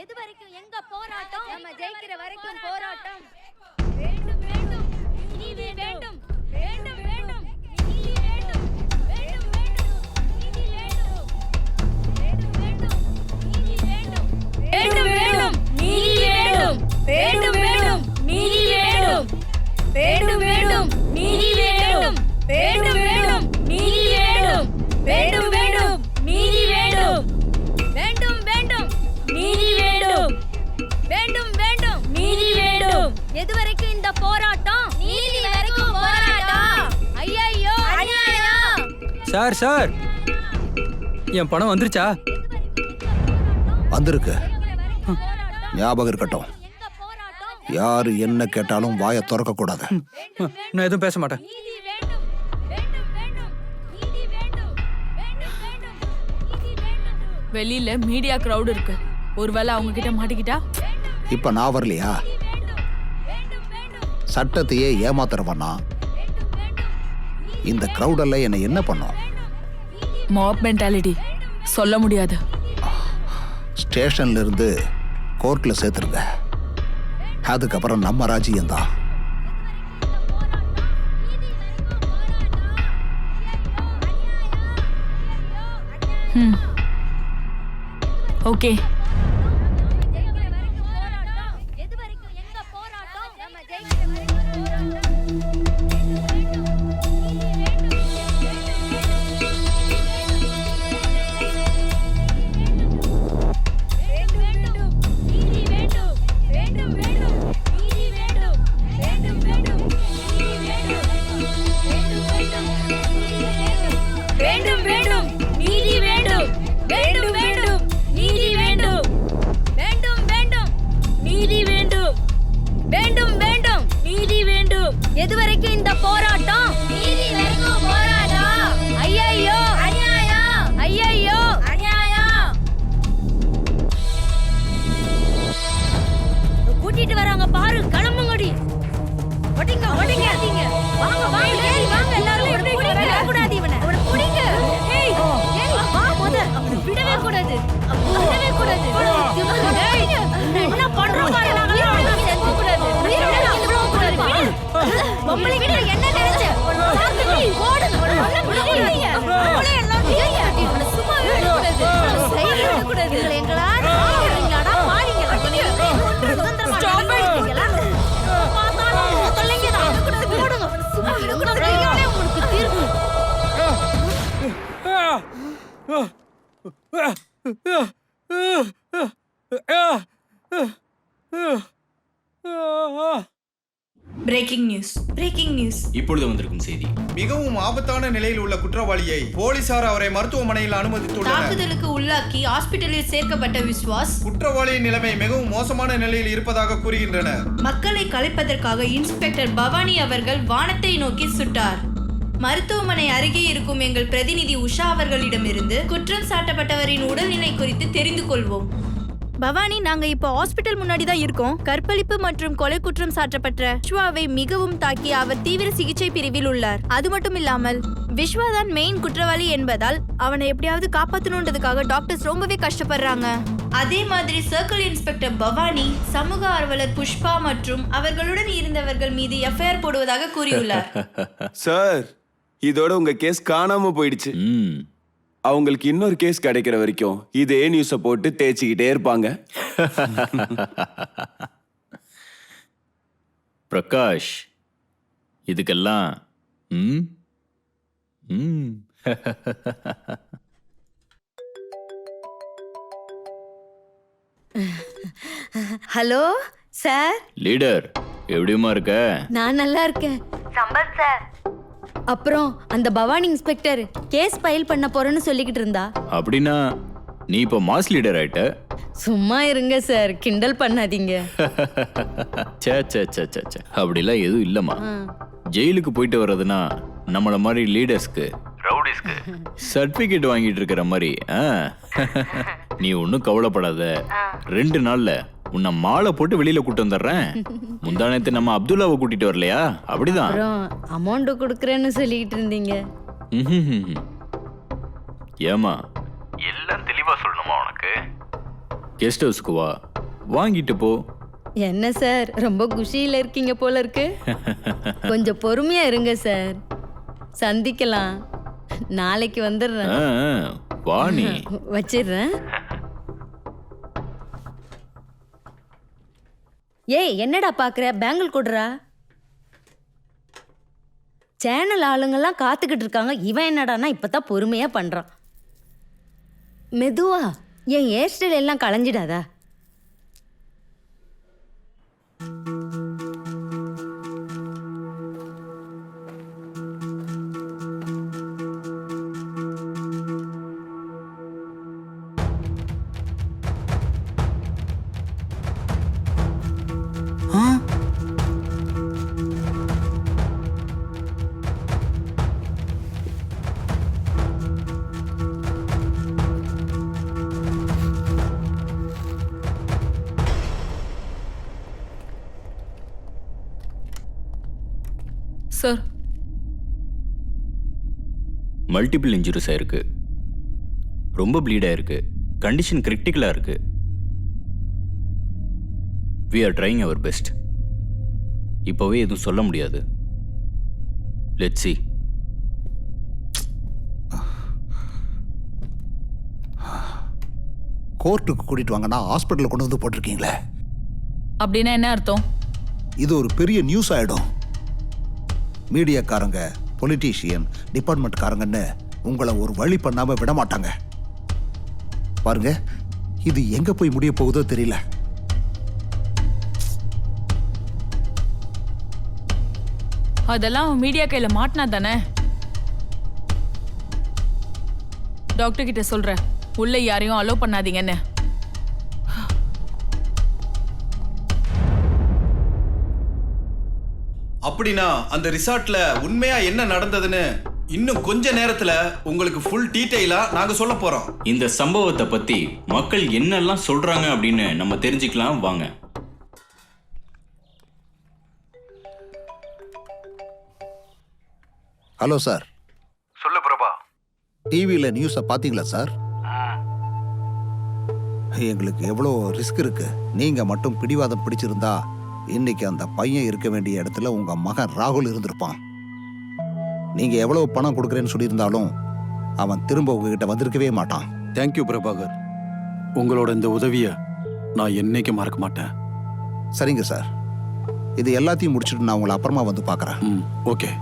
எது வரைக்கும் எங்க போராட்டம்? நம்ம ஜெயிக்கிற வரைக்கும் போராட்டம். வேண்டும் வேண்டும் நீதி வேண்டும் வேண்டும் வேண்டும் நீதி வேண்டும் வேண்டும் வேண்டும் நீதி வேண்டும் வேண்டும் வேண்டும் நீதி வேண்டும் வேண்டும் வேண்டும் நீதி வேண்டும் வேண்டும் வேண்டும் நீதி வேண்டும் வேண்டும் வேண்டும் நீதி வேண்டும் வேண்டும் வேண்டும் நீதி வேண்டும் வேண்டும் வேண்டும் நீதி வேண்டும் வேண்டும் வேண்டும் நீதி வேண்டும் வேண்டும் வேண்டும் நீதி வேண்டும். எது வரைக்கும் இந்த போராட்டம்? நீதி வரைக்கும் போராட்டம். ஐயையோ அநியாயம். சார் சார், என் பணம் வந்துருச்சா? வந்திருக்கு. ஞாபகம் இருக்கட்டும், யாரு என்ன கேட்டாலும் வாயை திறக்க கூடாது. நான் எதுவும் பேச மாட்டேன். வெளியில மீடியா கிரவுட் இருக்கு, ஒருவேளை அவங்க கிட்ட மாட்டிக்கிட்டா? இப்ப நான் வரலையா? சட்டத்தையே ஏமாத்துறவனா இந்த கிரௌடெல்லாம் என்ன என்ன பண்ணும்? மாப் மென்டாலிட்டி சொல்ல முடியாது. ஸ்டேஷன்ல இருந்து கோர்ட்ல சேர்த்துருங்க, அதுக்கப்புறம் நம்ம ராஜ்யம்தான். ஓகே. வேண்டும் வேண்டும் நீதி வேண்டும் வேண்டும் வேண்டும் நீதி வேண்டும் வேண்டும் வேண்டும் நீதி வேண்டும் வேண்டும் வேண்டும் நீதி வேண்டும். எது வரைக்கும் இந்த போராட்டம்? நீதி வரைக்கும் போராட்டம். ஐயையோ அநியாயம், ஐயையோ அநியாயம். கூட்டிட்டு வராங்க பாரு, கிளம்புங்கடி. ஒட்டிங்க ஒட்டிங்க வாங்க வாங்க ஏய் வாங்க எல்லாரும் புடிங்க கூடாது இவனை. அவனை புடிங்க. ஏய் ஏய் வா மொத. அவனை விடவே கூடாது. விடவே கூடாது. ஏய் என்ன பண்ற பாரு. நாங்க அவனுக்கு செஞ்ச கூடாது. உயிரோட இவ்வளவு கூடாது. பொம்பளைங்க என்ன நினைச்ச? சாத்துடி ஓடுங்க. விடுங்க. அவளே எல்லாம் ஏய் இவனை சும்மா விட கூடாது. சைடுல விட கூடாது. எங்களா பாருங்களாடா பாருங்க. சுதந்திரமா நடந்துட்டீங்களா? பாத்தாலும் தொல்லைங்க தான். ஓடுங்க. சும்மா விட கூடாது. ஐயோனே உங்களுக்கு தீர்ப்பு. Breaking news, breaking news. இப்பொழுது வந்திருக்கும் செய்தி. மிகவும் ஆபத்தான நிலையில் உள்ள குற்றவாளியை போலீசார் அவரை மருத்துவமனையில் அனுமதித்துள்ளனர். தாக்குதலுக்கு உள்ளாக்கி ஹாஸ்பிட்டலில் சேர்க்கப்பட்ட விஸ்வாஸ் குற்றவாளியின் நிலைமை மிகவும் மோசமான நிலையில் இருப்பதாக கூறுகின்றனர். மக்களை கலைப்பதற்காக இன்ஸ்பெக்டர் பவானி அவர்கள் வானத்தை நோக்கி சுட்டார். மருத்துவமனை அருகே இருக்கும் எங்கள் பிரதிநிதி உஷா அவர்களிடமிருந்து குற்றம் சாட்டப்பட்டவரின் உடல்நிலை குறித்து தெரிந்து கொள்வோம். பவானி, நாங்க இப்போ ஹாஸ்பிட்டல் முன்னாடி தான் இருக்கோம். கற்பழிப்பு மற்றும் கொலை குற்றம் சாட்டப்பட்ட விஸ்வாவை மிகவும் தாக்கி அவர் தீவிர சிகிச்சை பிரிவில் உள்ளார். அது மட்டும் இல்லாமல் விஸ்வா தான் மெயின் குற்றவாளி என்பதால் அவனை எப்படியாவது காப்பாற்றணுன்றதுக்காக டாக்டர்ஸ் ரொம்பவே கஷ்டப்படுறாங்க. அதே மாதிரி சர்க்கிள் இன்ஸ்பெக்டர் பவானி சமூக ஆர்வலர் புஷ்பா மற்றும் அவர்களுடன் இருந்தவர்கள் மீது எஃப்ஐஆர் போடுவதாக கூறியுள்ளார். சார், இதோட உங்க கேஸ் காணாம போயிடுச்சு. அவங்களுக்கு இன்னொரு கேஸ் கிடைக்கிற வரைக்கும் இதே நியூஸை போட்டு தேய்ச்சிக்கிட்டே இருப்பாங்க. பிரகாஷ், இதுக்கெல்லாம் ஹலோ சார். லீடர், எப்படிமா இருக்க? நான் நல்லா இருக்கேன். சம்பத் சார், அப்புறம் அந்த பவானி இன்ஸ்பெக்டர் கேஸ் ஃபைல் பண்ண போறேன்னு சொல்லிக்கிட்டு இருந்தா. அப்படின்னா நீ இப்போ மாஸ் லீடர் ஆயிட்ட? சும்மா இருங்க சார், கிண்டல் பண்ணாதீங்க. சே சே சே சே சே, அப்படிலாம் எதுவும் இல்லைம்மா. ஜெயிலுக்கு போயிட்டு வர்றதுன்னா நம்மள மாதிரி லீடர்ஸ்க்கு, ரவுடிஸ்க்கு சர்டிஃபிகேட் வாங்கிட்டு இருக்கிற மாதிரி. நீ ஒன்றும் கவலைப்படாத, 2 நாள்ல உன்னை மாலை போட்டு வெளியில கூட்டு வந்துடுறேன். முந்தானத்து நம்ம அப்துல்லாவை கூட்டிட்டு வரலையா? அப்படிதான். அப்புறம் அமௌண்ட் கொடுக்குறேன்னு சொல்லிக்கிட்டு இருந்தீங்க. ஏமா எல்லாம் தெளிவா சொல்லணுமா உனக்கு? கெஸ்ட் ஹவுஸ்க்கு வா, வாங்கிட்டு போ. என்ன சார், ரொம்ப குஷியில இருக்கீங்க போல இருக்கு. கொஞ்சம் பொறுமையா இருங்க சார், சந்திக்கலாம். நாளைக்கு வந்துடுறேன். வா நீ. வச்சிடுறேன். ஏய், என்னடா பாக்குற? பேங்கிள் கொடுறா. சேனல் ஆளுங்கெல்லாம் காத்துக்கிட்டு இருக்காங்க. இவன் என்னடானா இப்பதான் பொறுமையா பண்றான். மெதுவா, என் ஹேர் ஸ்டைல் எல்லாம் களைஞ்சிடாதா? சார். மல்டிபிள் இன்ஜுரிஸ் ஆயிருக்கு, ரொம்ப ப்ளீட் ஆயிருக்கு, கண்டிஷன் கிரிட்டிக்கலாக இருக்கு. We are trying our best. இப்போவே எதுவும் சொல்ல முடியாது. Let's see. கோர்ட்டுக்கு கூட்டிட்டு வாங்கன்னா ஹாஸ்பிட்டலில் கொண்டு வந்து போட்டிருக்கீங்களே, அப்படின்னா என்ன அர்த்தம்? இது ஒரு பெரிய நியூஸ் ஆயிடும். மீடியாக்காரங்க, பொலிட்டீஷியன், டிபார்ட்மெண்ட்காரங்கன்னு உங்களை ஒரு வழி பண்ணாம விட மாட்டாங்க. பாருங்க, இது எங்க போய் முடிய போகுதோ தெரியல. அதெல்லாம் மீடியா கையில மாட்டினா தானே. டாக்டர் கிட்ட சொல்றேன், உள்ள யாரையும் அலோ பண்ணாதீங்கன்னு. அப்படின்னா அந்த ரிசார்ட்ல உண்மையா என்ன நடந்ததுன்னு இன்னும் கொஞ்ச நேரத்துல உங்களுக்கு ஃபுல் டீடைலா நாங்க சொல்ல போறோம். இந்த சம்பவத்தை பத்தி மக்கள் என்னெல்லாம் சொல்றாங்க அப்படின்னு நம்ம தெரிஞ்சுக்கலாம் வாங்க. Hello sir. சொல்லு பிரபா. டிவியில் நியூஸை பார்த்தீங்களா சார்? எங்களுக்கு எவ்வளோ ரிஸ்க் இருக்கு. நீங்க மட்டும் பிடிவாதம் பிடிச்சிருந்தா இன்னைக்கு அந்த பையன் இருக்க வேண்டிய இடத்துல உங்க மகன் ராகுல் இருந்திருப்பான். நீங்க எவ்வளவு பணம் கொடுக்குறேன்னு சொல்லியிருந்தாலும் அவன் திரும்ப உங்ககிட்ட வந்திருக்கவே மாட்டான். தேங்க்யூ பிரபாகர். உங்களோட இந்த உதவியை நான் என்னைக்கு மறக்க மாட்டேன். சரிங்க சார், இது எல்லாத்தையும் முடிச்சுட்டு நான் உங்களை அப்புறமா வந்து பார்க்குறேன். Okay.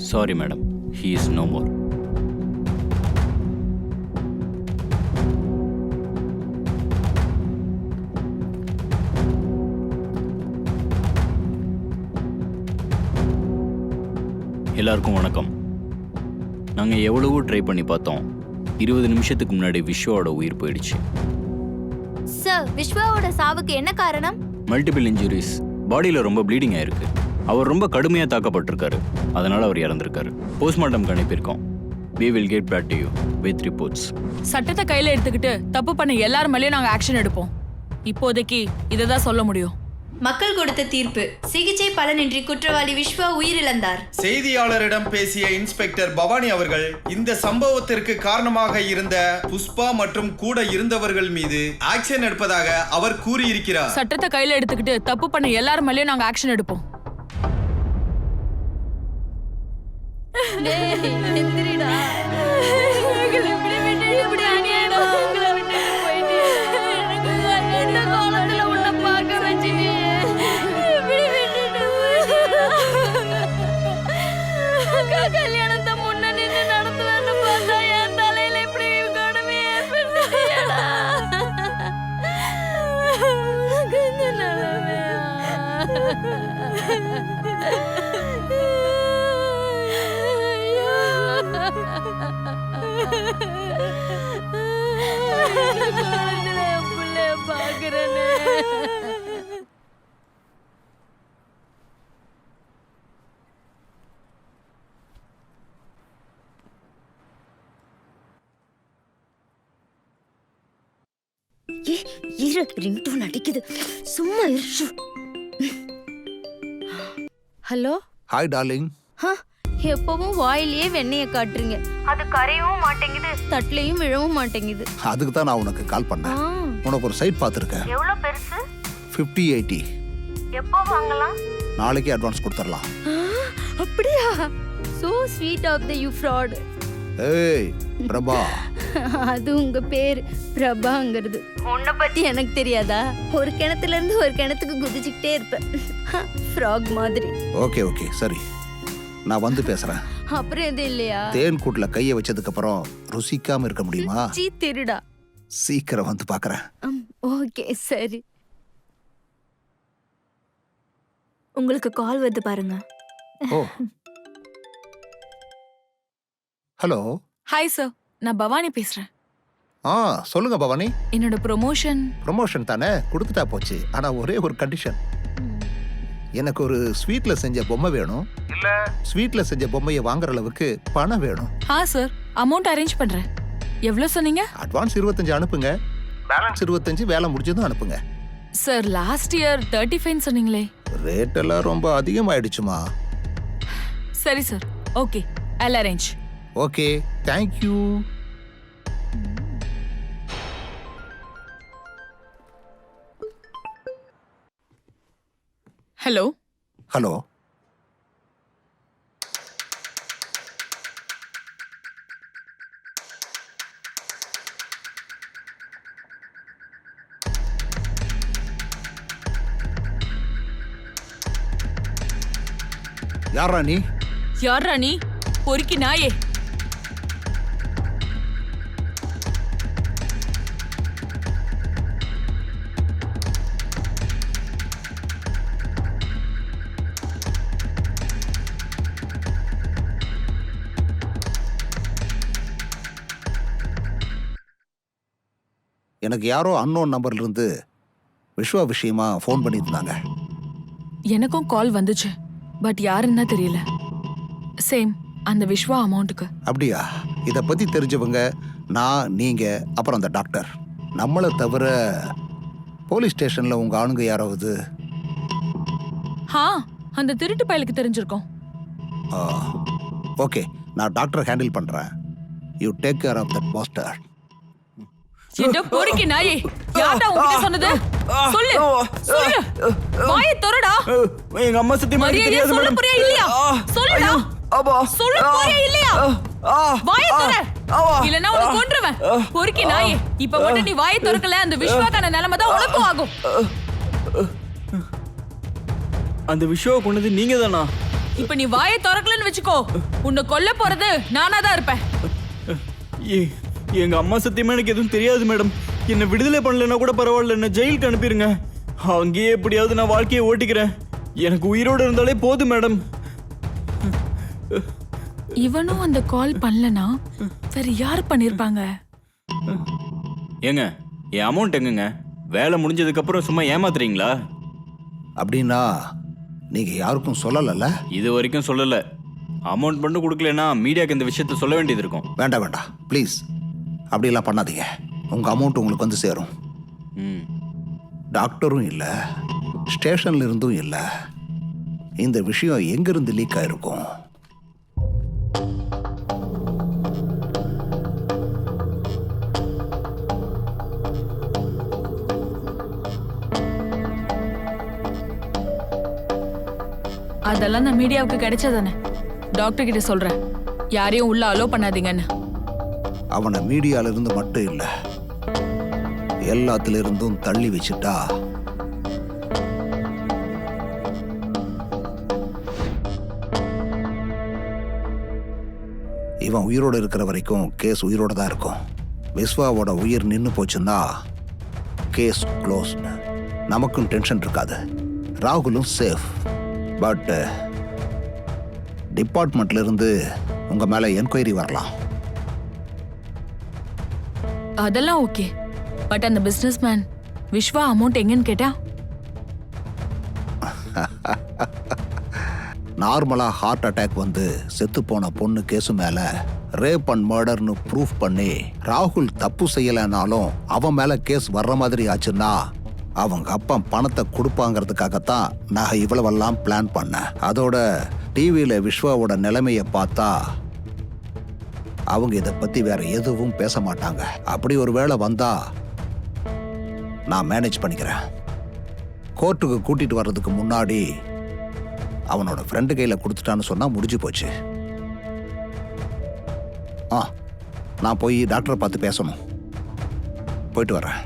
Sorry madam, he is no more. எல்லாருக்கும் வணக்கம். நாங்கள் எவ்வளவோ ட்ரை பண்ணி பார்த்தோம். 20 நிமிஷத்துக்கு முன்னாடி விஸ்வாவோட உயிர் போயிடுச்சு. சார், விஸ்வாவோட சாவுக்கு என்ன காரணம்? மல்டிபிள் இன்ஜுரிஸ், பாடியில் ரொம்ப ப்ளீடிங் ஆயிருக்கு. அவர் ரொம்ப கடுமையாக தாக்கப்பட்டிருக்காரு, அதனால அவர் இறந்திருக்காரு. Postmortem அனுப்பியிருக்கோம். we will get back to you with reports. சட்டத்தை கையில எடுத்துக்கிட்டு தப்பு பண்ண எல்லார் மேலயும் நாங்க ஆக்ஷன் எடுப்போம். இப்போதைக்கு இதை தான் சொல்ல முடியும். மக்கள் கொடுத்த தீர்ப்பு: சிகிச்சை பலனின்றி குற்றவாளி விஸ்வா உயிரிழந்தார். செய்தியாளரிடம் பேசிய இன்ஸ்பெக்டர் பவானி அவர்கள் இந்த சம்பவத்திற்கு காரணமாக இருந்த புஷ்பா மற்றும் கூட இருந்தவர்கள் மீது ஆக்ஷன் எடுப்பதாக அவர் கூறியிருக்கிறார். சட்டத்தை கையில எடுத்துக்கிட்டு தப்பு பண்ண எல்லார் மேலயும் நாங்க ஆக்ஷன் எடுப்போம். கல்யாணத்தை முன்ன நின்று நடத்தலான்னு பார்த்தா என் தலையில இப்படி கொடுமை ஏற்படுத்தியடா. பாக்குறேன்னு இரு, ரிங்டோன் அடிக்குது. சும்மா இரு. ஹலோ. Hi darling. எப்பவும் வாயிலேயே வெண்ணெயை காட்டுறீங்க, அது கரையவும் மாட்டேங்குது, தட்டுலையும் விழவும் மாட்டேங்குது. அதுக்கு தான் நான் உனக்கு கால் பண்ணேன். உனக்கு ஒரு சைட் பார்த்துருக்கேன். எவ்வளவு பெருசு? 50-80. எப்போ வாங்கலாம்? நாளைக்கே அட்வான்ஸ் கொடுத்துடலாம். அப்படியா? So sweet of the you fraud. ஏய் பிரபா. அது உங்க பேர் பிரபாங்கிறது. உன்னை பத்தி எனக்கு தெரியாதா? ஒரு கிணத்துல இருந்து ஒரு கிணத்துக்கு குதிச்சுக்கிட்டே இருப்பேன், ஃப்ராக் மாதிரி. ஓகே ஓகே சரி, நான் வந்து பேசுறேன். அப்புறம் எது இல்லையா? தேன் கூட்டுல கைய வச்சதுக்கு அப்புறம் ருசிக்காம இருக்க முடியுமா? சீ திருடா. சீக்கிரம் வந்து பாக்குறேன். ஓகே சரி. உங்களுக்கு கால் வருது பாருங்க. ஓ ஹலோ. ஹாய் சார், நான் பவானி பேசுறேன். சொல்லுங்க பவானி. என்னோட ப்ரொமோஷன். ப்ரொமோஷன் தானே, கொடுத்துட்டா போச்சு. ஆனா ஒரே ஒரு கண்டிஷன். எனக்கு ஒரு ஸ்வீட்ல செஞ்ச பொம்மை வேணும். இல்ல ஸ்வீட்ல செஞ்ச பொம்மையை வாங்குற அளவுக்கு பணம் வேணும். சார், அமௌண்ட் அரேஞ்ச் பண்றேன். எவ்வளவு சொன்னீங்க? அட்வான்ஸ் 25 அனுப்புங்க, பேலன்ஸ் 25 வேலை முடிஞ்சதும் அனுப்புங்க. சார், லாஸ்ட் இயர் 35 சொன்னீங்களே. ரேட் எல்லாம் ரொம்ப அதிகமாயிடுச்சுமா. சரி sir, okay, I'll arrange. Okay, thank you. Hello. Hello. யாரா நீ? யாரா நீ? பொறுக்கி நாயே. எனக்கு யாரோ அன்னோன் நம்பர்ல இருந்து விஸ்வா விஷயமா ஃபோன் பண்ணியிருந்தாங்க. எனக்கும் கால் வந்துச்சு, பட் யாருன்னா தெரியல. சேம் அந்த விஸ்வா அமௌண்ட்டுக்கு. அப்படியா? இதை பத்தி தெரிஞ்சவங்க நான், நீங்க, அப்புறம் அந்த டாக்டர். நம்மளை தவிர போலீஸ் ஸ்டேஷன்ல உங்க ஆளுங்க யாராவது? அந்த திருட்டு பயலுக்கு தெரிஞ்சிருக்கோம். ஓகே, நான் டாக்டர் ஹேண்டில் பண்றேன். You take care of that master. என்ன பொறுக்கி நாயே, யாரடா உன்கிட்ட சொன்னது? சொல்லு சொல்லு, வாயை திறடா. எங்க அம்மா சத்தியமா எனக்கு தெரியாது சொல்ல மேடம். புரியா இல்லையா? சொல்லுடா. சொல்ல புரியா இல்லையா? வாயை திற, இல்லனா உன்னை கொன்றுவேன். பொறுக்கி நாயே, இப்ப மட்டும் நீ வாயை திறக்கல, அந்த விஸ்வாக்கான நிலைமை தான் உனக்கும் ஆகும். அந்த விஷயம் கொண்டது நீங்க தானா? இப்ப நீ வாயை திறக்கலன்னு வெச்சுக்கோ, உன்னை கொல்ல போறது நானா தான் இருப்பேன். எங்க அம்மா சத்தியமா எனக்கு எதுவும் தெரியாது மேடம். என்ன விடுதலை பண்ணலன்னா கூட பரவாயில்ல, என்ன ஜெயிலுக்கு அனுப்பிடுங்க. அங்கேயே எப்படியாவது நான் வாழ்க்கையை ஓட்டிக்கிறேன். எனக்கு உயிரோடு இருந்தாலே போதும் மேடம். இவனும் அந்த கால் பண்ணலனா வேற யார் பண்ணிருப்பாங்க? ஏங்க, என் அமௌண்ட் எங்கங்க? வேலை முடிஞ்சதுக்கு அப்புறம் சும்மா ஏமாத்துறீங்களா? அப்படின்னா நீங்க யாருக்கும் சொல்லல? இது வரைக்கும் சொல்லல. அமௌண்ட் மட்டும் கொடுக்கலன்னா மீடியாக்கு இந்த விஷயத்த சொல்ல வேண்டியது இருக்கும். வேண்டாம் வேண்டாம், ப்ளீஸ் அப்படிலாம் பண்ணாதீங்க. உங்க அமௌண்ட் உங்களுக்கு வந்து சேரும். டாக்டரும் இல்லை, ஸ்டேஷன்ல இருந்தும் இல்லை. இந்த விஷயம் எங்கிருந்து லீக் ஆயிருக்கும்? அதெல்லாம் நான் மீடியாவுக்கு கிடைச்சதானே. டாக்டர் கிட்ட சொல்றேன், யாரையும் உள்ள அலோ பண்ணாதீங்கன்னு. அவனை மீடியால இருந்து மட்டும் இல்ல, எல்லாத்துல இருந்தும் தள்ளி வச்சுட்டா இவன் உயிரோடு இருக்கிற வரைக்கும் கேஸ் உயிரோட தான் இருக்கும். விஸ்வாவோட உயிர் நின்று போச்சுன்னா கேஸ் க்ளோஸ். நமக்கும் டென்ஷன் இருக்காது, ராகுலும் சேஃப். பட் டிபார்ட்மெண்ட்ல இருந்து உங்க மேல என்கொயரி வரலாம். அதெல்லாம் ஓகே, பட் அந்த பிசினஸ் மேன் விஸ்வா அமௌண்ட் எங்கன்னு கேட்டா? நார்மலா ஹார்ட் அட்டாக் வந்து செத்து போன பொண்ணு கேஸு மேல ரேப் அண்ட் மர்டர்னு ப்ரூஃப் பண்ணி ராகுல் தப்பு செய்யலைனாலும் அவன் மேல கேஸ் வர்ற மாதிரி ஆச்சுன்னா அவங்க அப்பா பணத்தை கொடுப்பாங்கிறதுக்காகத்தான் நான் இவ்வளவெல்லாம் பிளான் பண்ணேன். அதோட டிவியில விஸ்வாவோட நிலைமைய பார்த்தா அவங்க இதை பத்தி வேற எதுவும் பேச மாட்டாங்க. அப்படி ஒரு வேளை வந்தா நான் மேனேஜ் பண்ணிக்கிறேன். கோர்ட்டுக்கு கூட்டிட்டு வர்றதுக்கு முன்னாடி அவனோட ஃப்ரெண்டு கையில கொடுத்துட்டான்னு சொன்னா முடிஞ்சு போச்சு. நான் போய் டாக்டரை பார்த்து பேசணும். போயிட்டு வரேன்.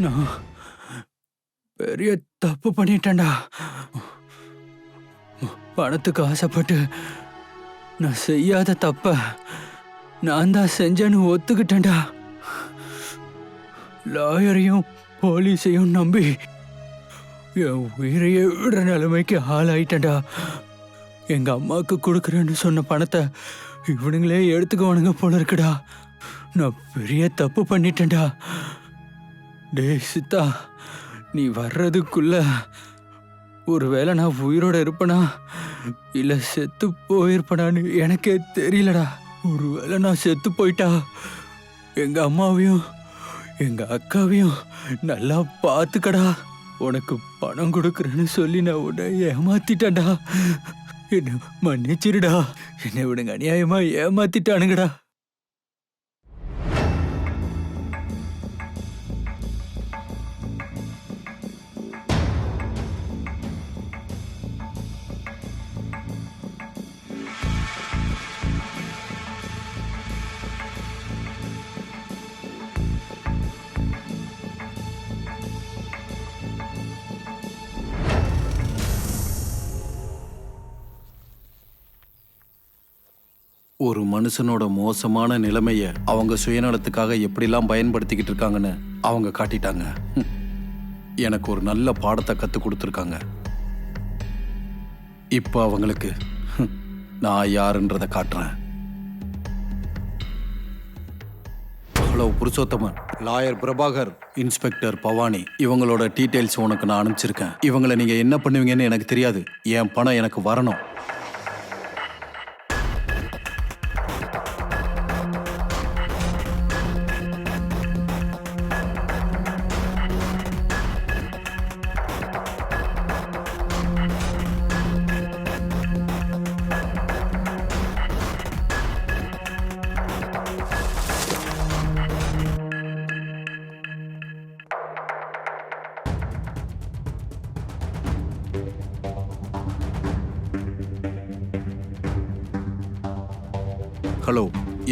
நான் பெரிய தப்பு பண்ணிட்டேன்டா. பணத்துக்கு ஆசைப்பட்டு நான் செய்யாத தப்ப நான் தான் செஞ்சேன்னு ஒத்துக்கிட்டேன்டா. லாயரையும் போலீஸையும் நம்பி என் உயிரையே விடுற நிலைமைக்கு ஆளாயிட்டேன்டா. எங்க அம்மாவுக்கு கொடுக்குறேன்னு சொன்ன பணத்தை இவனுங்களே எடுத்துக்குவானுங்க போல இருக்குடா. நான் பெரிய தப்பு பண்ணிட்டேன்டா. டேய் சித்தா, நீ வர்றதுக்குள்ள ஒருவேளை நான் உயிரோட இருப்பனா இல்ல செத்து போயிருப்பனான்னு எனக்கே தெரியலடா. ஒருவேளை நான் செத்து போயிட்டா எங்க அம்மாவையும் எங்க அக்காவையும் நல்லா பார்த்துக்கடா. உனக்கு பணம் கொடுக்குறேன்னு சொல்லி நான் உன்னை ஏமாத்திட்டேன்டா. என்ன மன்னிச்சிருடா. என்னை விடுங்க, அநியாயமா ஏமாத்திட்டானுங்கடா. ஒரு மனுஷனோட மோசமான நிலைமைய அவங்க சுயநலத்துக்காக எப்படிலாம் பயன்படுத்திக்கிட்டு இருக்காங்கன்னு அவங்க காட்டிட்டாங்க. எனக்கு ஒரு நல்ல பாடத்தை கற்றுக் கொடுத்துருக்காங்க. இப்போ அவங்களுக்கு நான் யாருன்றதை காட்டுறேன். Hello Purushothaman, lawyer Prabhakar, inspector Bhavani, இவங்களோட டீட்டெயில்ஸ் உனக்கு நான் அனுப்பிச்சிருக்கேன். இவங்களை நீங்கள் என்ன பண்ணுவீங்கன்னு எனக்கு தெரியாது. என் பணம் எனக்கு வரணும். Hello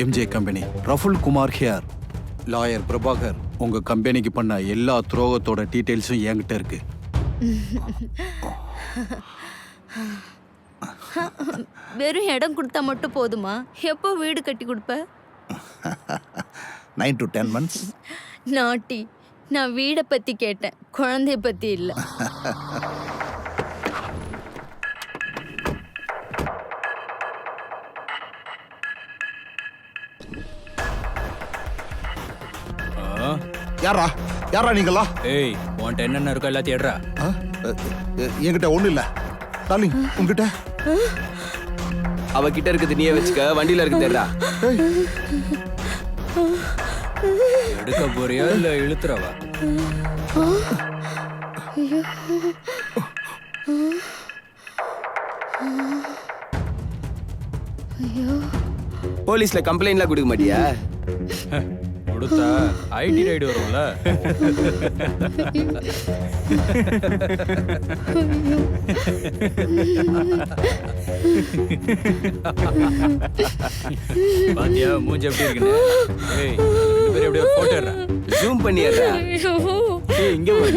MJ company, Raful Kumar here. Lawyer Prabhakar உங்க கம்பெனிக்கு பண்ண எல்லா துரோகத்தோட டீட்டெயில்ஸும் என்கிட்ட இருக்கு. வெறும் இடம் கொடுத்தா மட்டும் போதுமா? எப்போ வீடு கட்டி கொடுப்ப? 9 to 10 months. நாட்டி, நான் வீடை பத்தி கேட்டேன், குழந்தைய பத்தி இல்லை. யாரா யாரா நீங்களா? ஏய், உன்கிட்ட என்னென்ன இருக்கோ எல்லாத்தையும் எடுறா. என்கிட்ட ஒண்ணு இல்ல. டார்லிங், உங்ககிட்ட? அவகிட்ட இருக்குது நீயே வச்சுக்க, வண்டியில இருக்கு தெரியல. எடுக்க போறியா இல்ல இழுத்துறவா? போலீஸ்ல கம்ப்ளைண்ட்லாம் கொடுக்க மாட்டியா? கொடுத்தா ஐடி ரைடு வரும்ல. பாத்தியா மூஞ்சி எப்படி இருக்குன்னு? ஏய், ரெண்டு பேரும் எப்படியோ போட்டோ எடுறா. ஜூம் பண்ணிடுறா. ஏய், இங்க வா.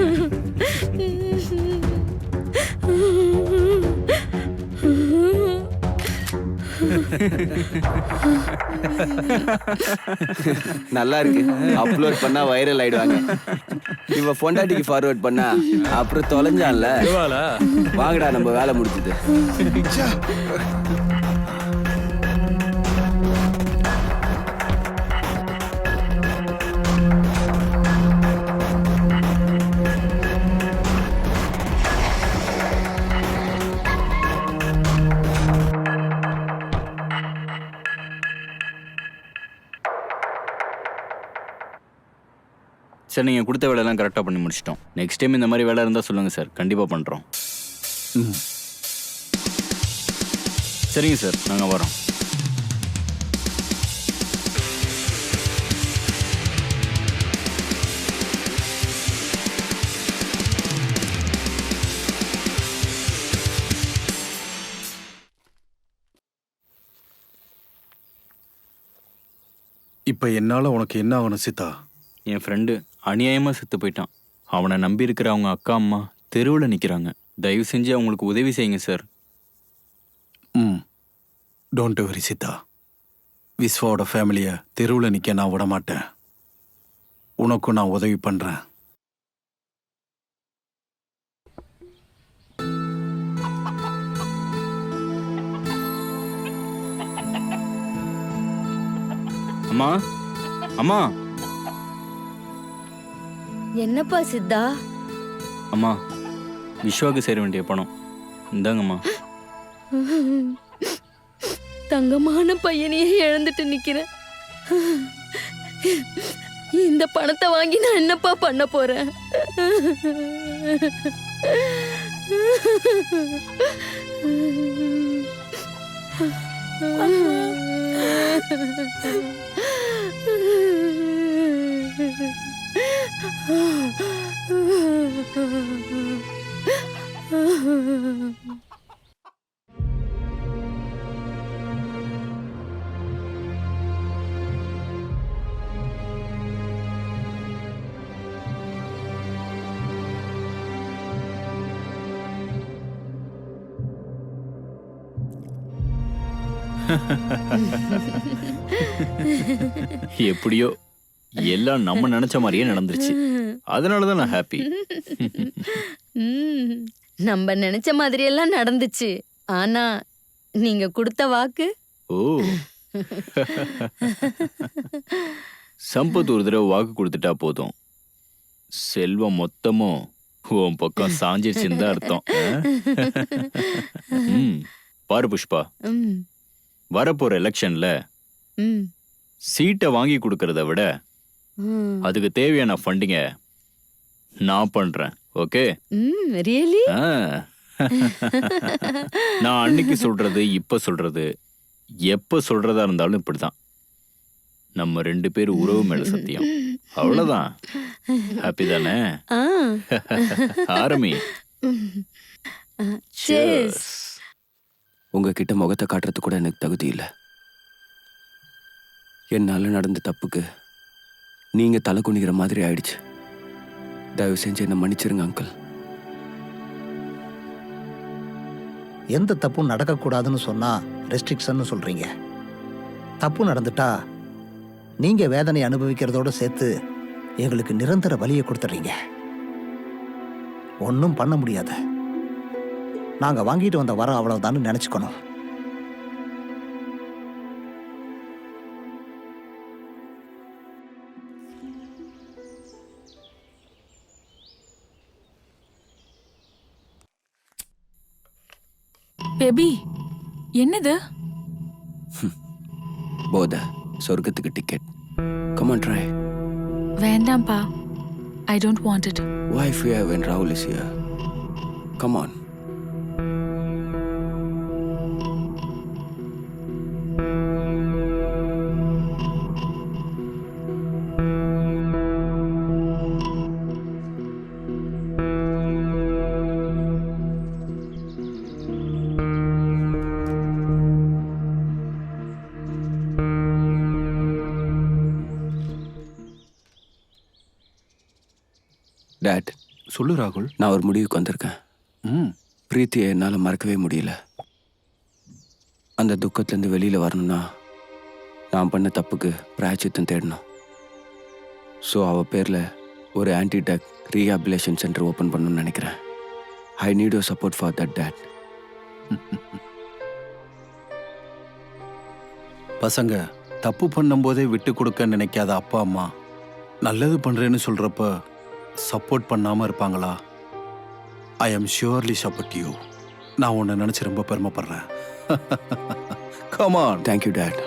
நல்லா இருக்கு. அப்லோட் பண்ணா வைரல் ஆயிடுவாங்க. இவ பொண்டாட்டிக்கு ஃபார்வர்ட் பண்ணா அப்புறம் தொலைஞ்சான்ல. வாங்கடா, நம்ம வேலை முடிஞ்சது. சார், நீங்கள் கொடுத்த வேலையெல்லாம் கரெக்டாக பண்ணி முடிச்சிட்டோம். நெக்ஸ்ட் டைம் இந்த மாதிரி வேலை இருந்தால் சொல்லுங்கள் சார், கண்டிப்பாக பண்ணுறோம். சரிங்க சார், நாங்கள் வரோம். இப்போ என்னால் உனக்கு என்ன ஆகணும் சித்தா? என் ஃப்ரெண்டு அநியாயமாக செத்து போயிட்டான். அவனை நம்பி இருக்கிற அவங்க அக்கா அம்மா தெருவில் நிற்கிறாங்க. தயவு செஞ்சு அவங்களுக்கு உதவி செய்யுங்க சார். Don't worry Sita. விஸ்வாவோட ஃபேமிலியை தெருவில் நிற்க நான் விட மாட்டேன். உனக்கும் நான் உதவி பண்ணுறேன். அம்மா அம்மா என்னப்பா சித்தா? அம்மா, விஸ்வாவுக்கு சேர வேண்டிய பணம் இந்தாங்கம்மா. தங்கமான பையனையே இழந்துட்டு நிக்கிறேன். இந்த பணத்தை வாங்கி நான் என்னப்பா பண்ண போறேன்? எப்படியோ எல்லாம் நம்ம நினைச்ச மாதிரியே நடந்துருச்சு. அதனாலதான் நான் ஹாப்பி. நம்ம நினைச்ச மாதிரி எல்லாம் நடந்துச்சு. ஆனா நீங்க கொடுத்த வாக்கு. ஓ, சம்பத் ஒரு தடவை வாக்கு கொடுத்துட்டா போதும், செல்வம் மொத்தமும் உன் பக்கம் சாஞ்சிருச்சுன்னு தான் அர்த்தம். பாரு புஷ்பா, வரப்போற எலெக்ஷன்ல சீட்டை வாங்கி கொடுக்கறத விட அதுக்கு தேவையான ஃபண்டிங்க நான் பண்றேன். ஓகே? ரியலி? நான் அன்னைக்கு சொல்றது இப்ப சொல்றது எப்ப சொல்றதா இருந்தாலும் இப்படிதான். நம்ம 2 பேர் உறவு மேல சத்தியம். அவ்வளவுதான். ஹாப்பி தானே? ஆரம்பி. உங்ககிட்ட முகத்தை காட்டுறது கூட எனக்கு தகுதி இல்லை. என்னால நடந்த தப்புக்கு நீங்க தலை குனிகிற மாதிரி ஆயிடுச்சு. தயவு செஞ்சு என்ன மன்னிச்சிருங்க அங்கிள். எந்த தப்பும் நடக்கக்கூடாதுன்னு சொன்னா ரெஸ்ட்ரிக்ஷன் சொல்றீங்க. தப்பு நடந்துட்டா நீங்க வேதனை அனுபவிக்கிறதோட சேர்த்து எங்களுக்கு நிரந்தர வலியை கொடுத்துறீங்க. ஒன்றும் பண்ண முடியாது. நாங்க வாங்கிட்டு வந்த வரம் அவ்வளவுதான்னு நினைச்சுக்கணும். பேபி, என்னது? போத சொர்க்கத்துக்கு டிக்கெட். Come on try. வேண்டாம்ப்பா. I don't want it. Why fear when Rahul is here? Come on. Date, சொல்லு ராகுல். நான் ஒரு முடிவுக்கு வந்திருக்கேன். பிரீத்தியை என்னால் மறக்கவே முடியல. அந்த துக்கத்துலேருந்து வெளியில் வரணும்னா நான் பண்ண தப்புக்கு பிராயச்சித்தம் தேடணும். ஸோ அவள் பேரில் ஒரு ஆன்டிடாக் ரீஹாபிலேஷன் சென்டர் ஓப்பன் பண்ணணும்னு நினைக்கிறேன். I need your support for that date. பசங்க தப்பு பண்ணும்போதே விட்டு கொடுக்க நினைக்காத அப்பா அம்மா நல்லது பண்றேன்னு சொல்றப்ப சப்போர்ட் பண்ணாம இருப்பாங்களா? I am surely support you. நான் உன்னை நினைச்சு ரொம்ப பெருமைப்படுறேன். Come on. Thank you date.